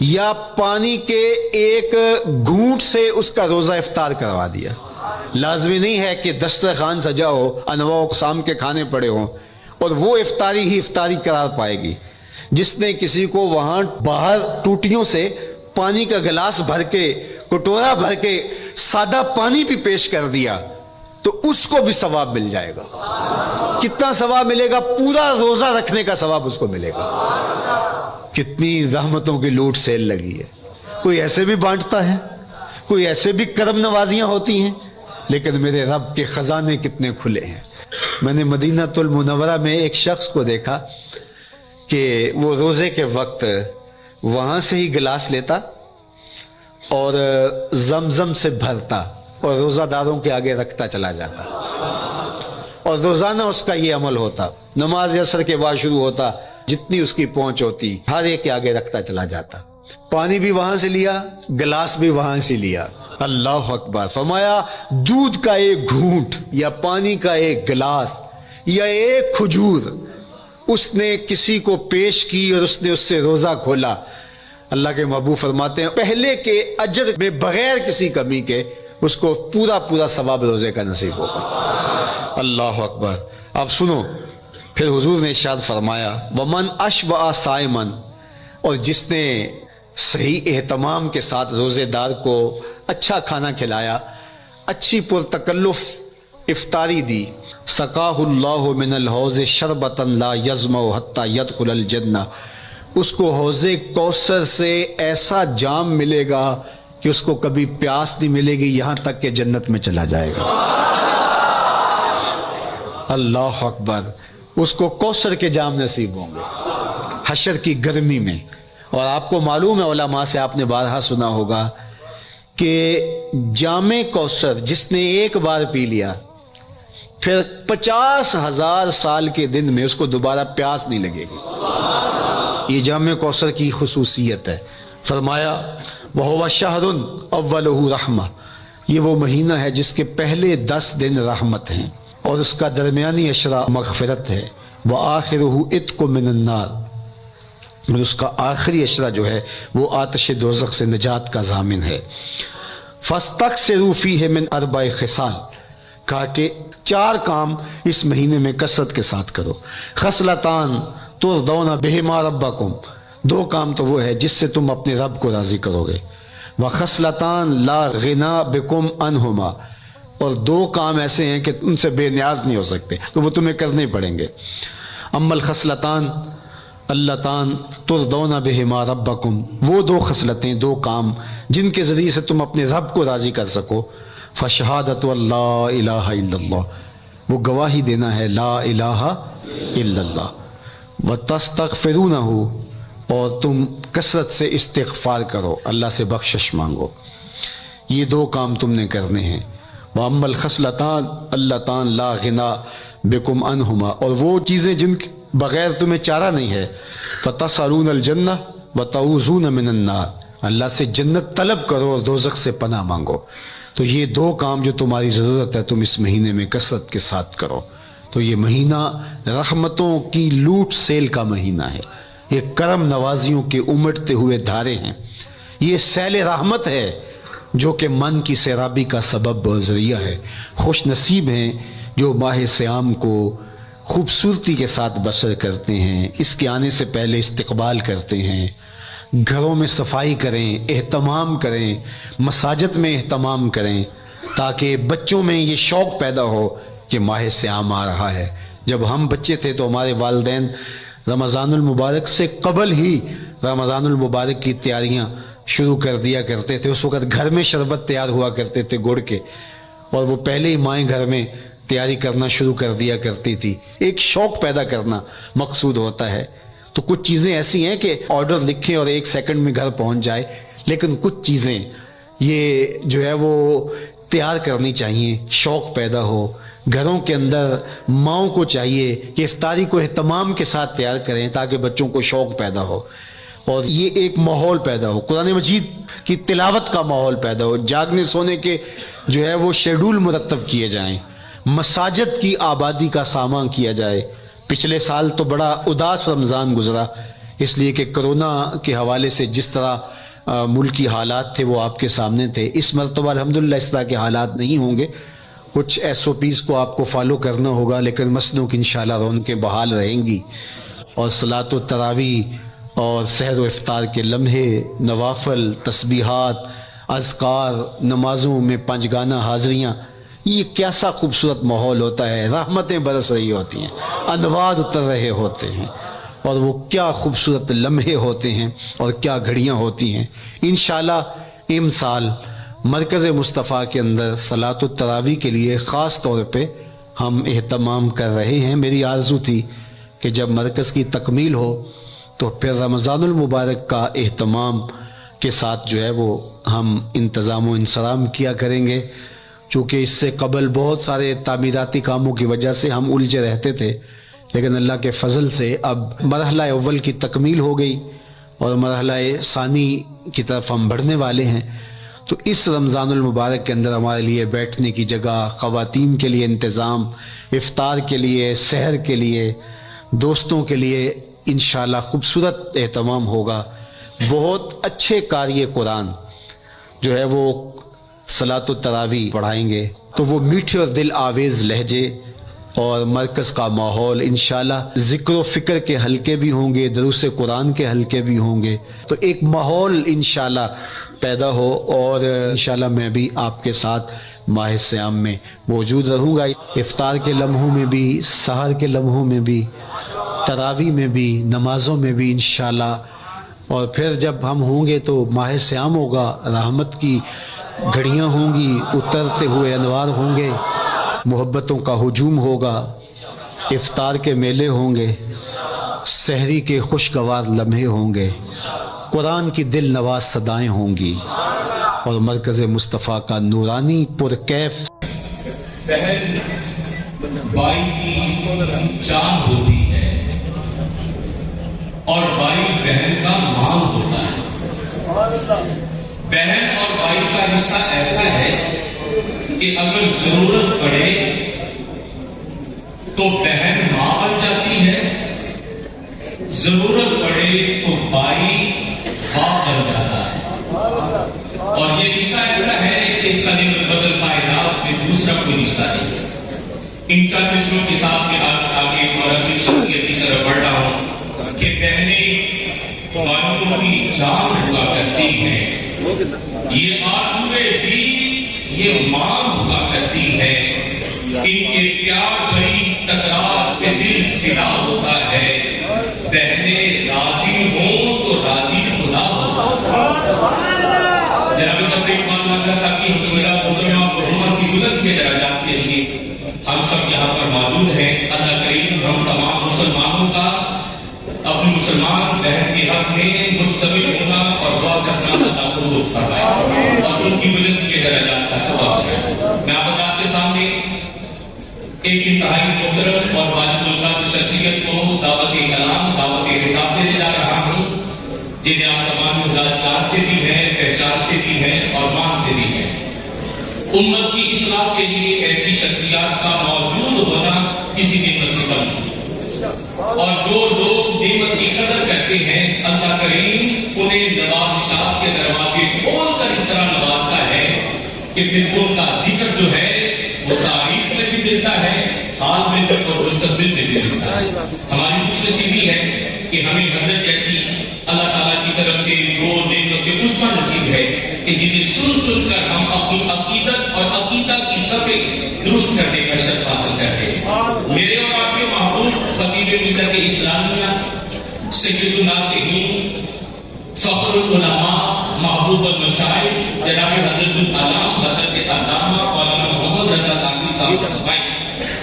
یا پانی کے 1 گھونٹ سے اس کا روزہ افطار کروا دیا. لازمی نہیں ہے کہ دسترخوان سجا ہو, انواع اقسام کے کھانے پڑے ہوں اور وہ افطاری ہی افطاری قرار پائے گی. جس نے کسی کو وہاں باہر ٹوٹیوں سے پانی کا گلاس بھر کے, کٹورا بھر کے سادہ پانی بھی پیش کر دیا تو اس کو بھی ثواب مل جائے گا. کتنا ثواب ملے گا؟ پورا روزہ رکھنے کا ثواب اس کو ملے گا. کتنی رحمتوں کی لوٹ سیل لگی ہے. کوئی ایسے بھی بانٹتا ہے, کوئی ایسے بھی کرم نوازیاں ہوتی ہیں, لیکن میرے رب کے خزانے کتنے کھلے ہیں. میں نے مدینہ المنورہ میں ایک شخص کو دیکھا کہ وہ روزے کے وقت وہاں سے ہی گلاس لیتا اور زمزم سے بھرتا اور روزہ داروں کے آگے رکھتا چلا جاتا, اور روزانہ اس کا یہ عمل ہوتا. نماز عصر کے بعد شروع ہوتا, جتنی اس کی پہنچ ہوتی ہر ایک کے آگے رکھتا چلا جاتا. پانی بھی وہاں سے لیا, گلاس بھی وہاں سے لیا. اللہ اکبر. فرمایا دودھ کا 1 گھونٹ یا پانی کا 1 گلاس یا 1 کھجور اس نے کسی کو پیش کی اور اس نے اس سے روزہ کھولا. اللہ کے محبوب فرماتے ہیں پہلے کے اجر میں بغیر کسی کمی کے اس کو پورا ثواب روزے کا نصیب ہوگا. اللہ اکبر. اب سنو, پھر حضور نے ارشاد فرمایا ومن اشبع صائما, اور جس نے صحیح اہتمام کے ساتھ روزے دار کو اچھا کھانا کھلایا, اچھی پرتکلف افطاری دی, سقاہ اللہ من الحوض شربتا لا یظمأ حتی یدخل الجنہ, اس کو حوض کوثر سے ایسا جام ملے گا کہ اس کو کبھی پیاس نہیں ملے گی یہاں تک کہ جنت میں چلا جائے گا. اللہ اکبر. اس کو کوثر کے جام نصیب ہوں گے حشر کی گرمی میں. اور آپ کو معلوم ہے, علماء سے آپ نے بارہا سنا ہوگا کہ جام کوثر جس نے 1 بار پی لیا پھر 50,000 سال کے دن میں اس کو دوبارہ پیاس نہیں لگے گی. یہ جام کوثر کی خصوصیت ہے. فرمایا وَهُوَ شَهْرٌ أَوَّلُهُ رَحْمَةٌ, یہ وہ مہینہ ہے جس کے پہلے 10 دن رحمت ہیں اور اس کا درمیانی عشرہ مغفرت ہے. وَآخِرُهُ عِتْقٌ مِّنَ النَّارِ, اور اس کا آخری عشرہ جو ہے وہ آتش دوزخ سے نجات کا ضامن ہے. فَاسْتَكْثِرُوا فِيهِ مِنْ 4 خِصَالٍ, کہا کہ 4 کام اس مہینے میں کثرت کے ساتھ کرو. خصلتان ترضون بہما ربکم, 2 کام تو وہ ہے جس سے تم اپنے رب کو راضی کرو گے. وخصلتان لا غنا بکم عنہما, اور 2 کام ایسے ہیں کہ ان سے بے نیاز نہیں ہو سکتے تو وہ تمہیں کرنے پڑیں گے. اما الخصلتان اللتان ترضون بہما ربکم، وہ دو خصلتیں، دو کام جن کے ذریعے سے تم اپنے رب کو راضی کر سکو، فشہادت اللہ الہ الا اللہ، وہ گواہی دینا ہے لا الہ الا اللہ، وتستغفرونہ، اور تم کثرت سے استغفار کرو، اللہ سے بخشش مانگو، یہ دو کام تم نے کرنے ہیں۔ وَأَمَّا الْخَصْلَتَانِ اللَّتَانِ لَا غِنَىٰ بِكُمْ عَنْهُمَا، اور وہ چیزیں جن کے بغیر تمہیں چارہ نہیں ہے، فَتَسْأَلُونَ الْجَنَّةَ وَتَعُوذُونَ مِنَ النَّارِ، اللہ سے جنت طلب کرو اور دوزخ سے پناہ مانگو۔ تو یہ دو کام جو تمہاری ضرورت ہے تم اس مہینے میں کثرت کے ساتھ کرو۔ تو یہ مہینہ رحمتوں کی لوٹ سیل کا مہینہ ہے، یہ کرم نوازیوں کے امٹتے ہوئے دھارے ہیں، یہ سیل رحمت ہے جو کہ من کی سیرابی کا سبب اور ذریعہ ہے۔ خوش نصیب ہیں جو ماہ صیام کو خوبصورتی کے ساتھ بسر کرتے ہیں، اس کے آنے سے پہلے استقبال کرتے ہیں، گھروں میں صفائی کریں، اہتمام کریں، مساجد میں اہتمام کریں، تاکہ بچوں میں یہ شوق پیدا ہو کہ ماہ صیام آ رہا ہے۔ جب ہم بچے تھے تو ہمارے والدین رمضان المبارک سے قبل ہی رمضان المبارک کی تیاریاں شروع کر دیا کرتے تھے۔ اس وقت گھر میں شربت تیار ہوا کرتے تھے گڑ کے، اور وہ پہلے ہی مائیں گھر میں تیاری کرنا شروع کر دیا کرتی تھی۔ ایک شوق پیدا کرنا مقصود ہوتا ہے۔ تو کچھ چیزیں ایسی ہیں کہ آرڈر لکھیں اور 1 سیکنڈ میں گھر پہنچ جائے، لیکن کچھ چیزیں یہ جو ہے وہ تیار کرنی چاہیے، شوق پیدا ہو۔ گھروں کے اندر ماؤں کو چاہیے کہ افطاری کو اہتمام کے ساتھ تیار کریں تاکہ بچوں کو شوق پیدا ہو، اور یہ ایک ماحول پیدا ہو، قرآن مجید کی تلاوت کا ماحول پیدا ہو، جاگنے سونے کے جو ہے وہ شیڈول مرتب کیے جائیں، مساجد کی آبادی کا سامان کیا جائے۔ پچھلے سال تو بڑا اداس رمضان گزرا، اس لیے کہ کرونا کے حوالے سے جس طرح ملکی حالات تھے وہ آپ کے سامنے تھے۔ اس مرتبہ الحمدللہ اس طرح کے حالات نہیں ہوں گے، کچھ SOPs کو آپ کو فالو کرنا ہوگا، لیکن مسجدوں کی انشاءاللہ رونقیں بحال رہیں گی، اور صلاۃ التراویح اور سحر و افطار کے لمحے، نوافل، تسبیحات، اذکار، نمازوں میں 5 گانہ حاضریاں، یہ کیسا خوبصورت ماحول ہوتا ہے، رحمتیں برس رہی ہوتی ہیں، انوار اتر رہے ہوتے ہیں، اور وہ کیا خوبصورت لمحے ہوتے ہیں اور کیا گھڑیاں ہوتی ہیں۔ انشاءاللہ امسال مرکز مصطفیٰ کے اندر صلاۃ التراویح کے لیے خاص طور پہ ہم اہتمام کر رہے ہیں۔ میری آرزو تھی کہ جب مرکز کی تکمیل ہو تو پھر رمضان المبارک کا اہتمام کے ساتھ جو ہے وہ ہم انتظام و انصرام کیا کریں گے، چونکہ اس سے قبل بہت سارے تعمیراتی کاموں کی وجہ سے ہم الجھے رہتے تھے، لیکن اللہ کے فضل سے اب مرحلہ اول کی تکمیل ہو گئی اور مرحلہ ثانی کی طرف ہم بڑھنے والے ہیں۔ تو اس رمضان المبارک کے اندر ہمارے لیے بیٹھنے کی جگہ، خواتین کے لیے انتظام، افطار کے لیے، سحر کے لیے، دوستوں کے لیے انشاءاللہ خوبصورت اہتمام ہوگا۔ بہت اچھے قاری قرآن جو ہے وہ صلاۃ التراویح پڑھائیں گے، تو وہ میٹھے اور دل آویز لہجے اور مرکز کا ماحول، انشاءاللہ ذکر و فکر کے حلقے بھی ہوں گے، دروس قرآن کے حلقے بھی ہوں گے، تو ایک ماحول انشاءاللہ پیدا ہو، اور انشاءاللہ میں بھی آپ کے ساتھ ماہ صیام میں موجود رہوں گا، افطار کے لمحوں میں بھی، سحر کے لمحوں میں بھی، تراویح میں بھی، نمازوں میں بھی انشاءاللہ۔ اور پھر جب ہم ہوں گے تو ماہ صیام ہوگا، رحمت کی گھڑیاں ہوں گی، اترتے ہوئے انوار ہوں گے، محبتوں کا ہجوم ہوگا، افطار کے میلے ہوں گے، سحری کے خوشگوار لمحے ہوں گے، قرآن کی دل نواز صدائیں ہوں گی، اور مرکز مصطفیٰ کا نورانی پرکیف بہن بائی کی جان ہوتی ہے اور بائی بہن کا مال ہوتا ہے۔ بہن اور بھائی کا رشتہ ایسا ہے کہ اگر ضرورت پڑے تو بہن ماں بن جاتی ہے، ضرورت پڑے تو بھائی باپ بن جاتا ہے، اور یہ رشتہ ایسا ہے کہ اس کا نعمت بدل کائنات میں دوسرا کوئی رشتہ نہیں ہے۔ ان چند مصروں کے ساتھ میں آگے اور اپنی شخصیت کی طرف بڑھ رہا ہوں کہ بہنیں بھائیوں کی جان ہوا کرتی ہیں، یہ آرزوئے عزیز، یہ ماں ہوا کرتی ہے ان کے پیار بھری تکرار پہ دل فدا ہوتا ہے، بہنے راضی ہوں تو راضی خدا ہوتا ہے۔ جناب ظفر اقبال مانگا صاحب کی حسنہ محترمہ اور حرمت کی بلند کے درجات کے لیے ہم سب یہاں پر موجود ہیں۔ اللہ کریم ہم تمام مسلمانوں کا اپنی مسلمان بہن کے حق میں مجتمع ہونا اور دعا کرنا اللہ کو لطف فرمائے اور ان کی بلندی کے درجات کا سبب ہے۔ میں آپ کے سامنے ایک انتہائی محترم اور واجب القدر شخصیت کو دعوت کلام، دعوت خطاب دینے جا رہا ہوں، جنہیں آپ تمام حضرات جانتے بھی ہیں، پہچانتے بھی ہیں اور مانتے بھی ہیں۔ امت کی اصلاح کے لیے ایسی شخصیات کا موجود ہونا کسی نعمت سے کم نہیں، اور جو لوگ نعمت کی قدر کرتے ہیں اللہ کریم انہیں نوازشات کے دروازے کھول کر اس طرح نوازتا ہے کہ پھر ان کا ذکر جو ہے وہ تاریخ میں بھی ملتا ہے، حال میں بھی اور مستقبل میں بھی ملتا ہے۔ ہماری خوش نصیبی ہے کہ ہمیں حضرت جیسی اللہ تعالیٰ کی طرف سے وہ نعمتیں عظمیٰ نصیب ہے کہ جنہیں سن سن کر ہم اپنی عقیدت اور عقیدہ کی صفیں درست کرنے کا شرف حاصل کرتے ہیں۔ میرے اور آپ کے محبوب خطیب ملت اسلامیہ سید الناصحین، فخر العلماء، محبوب المشائخ جناب حضرت العلام حضرت علامہ مولانا محمد رضا ثانوی صاحب فرمائیں،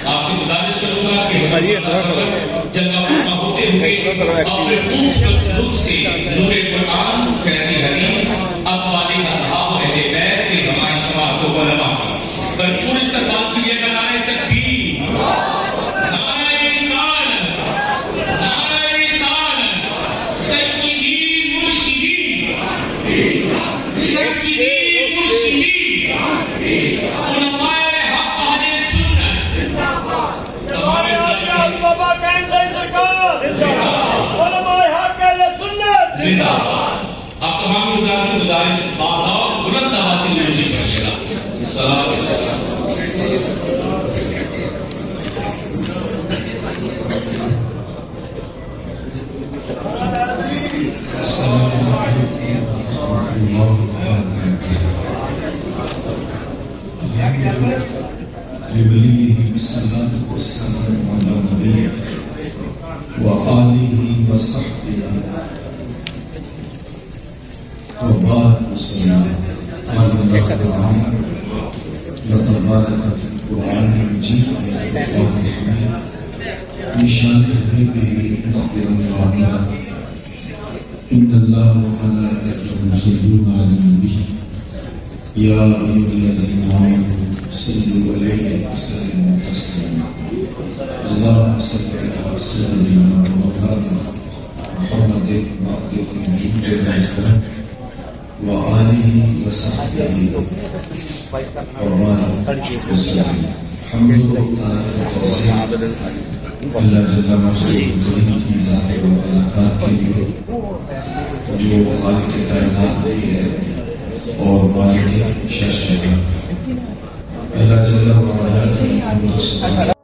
آپ سے گزارش کروں گا کہ جلوہ فرما ہوتے ہوئے اپنے خوبصورت لطف سے نور قرآن، فیض حدیث، اقوال اصحاب اہل بیت سے ہماری سماعتوں کو نوازیں۔ بھرپور استقبال کیجیے گا نعرہ تکبیر، نعرہ رسالت، نعرہ رسالت، سیدی مرشدی، سیدی مرشدی، علماء حق اہل سنت، بابا کہندے سرکار علماء حق اہل سنت زندہ باد۔ آپ تمام حضرات سے گزارش باضابط بلند آواز سے نوشی کریے گا۔ السلام علیکم۔ السلام علیکم ورحمۃ اللہ وبرکاتہ۔ لوليه الصلاة والسلام على نبيه وآله وصحبه وبارك وسلم۔ قال الله تعالى وتبارك في القرآن المجيد والفرقان الحميد في شان حبيبه مخبرا وعظيما إن الله وملائكته يصلون على النبي يا أيها الذين آمنوا صلوا عليه وسلموا تسليما اللهم صل على سيدنا ومولانا محمد وعبدك الوجود والكرم وآله وصحبه وبارك وسلم۔ حمد و تعریف و توسیع اللہ جل وعلا کی ذات و برکات کے لیے جو خالق کائنات بھی ہے اور مالک شش جگہ۔ اللہ جل وعلا کی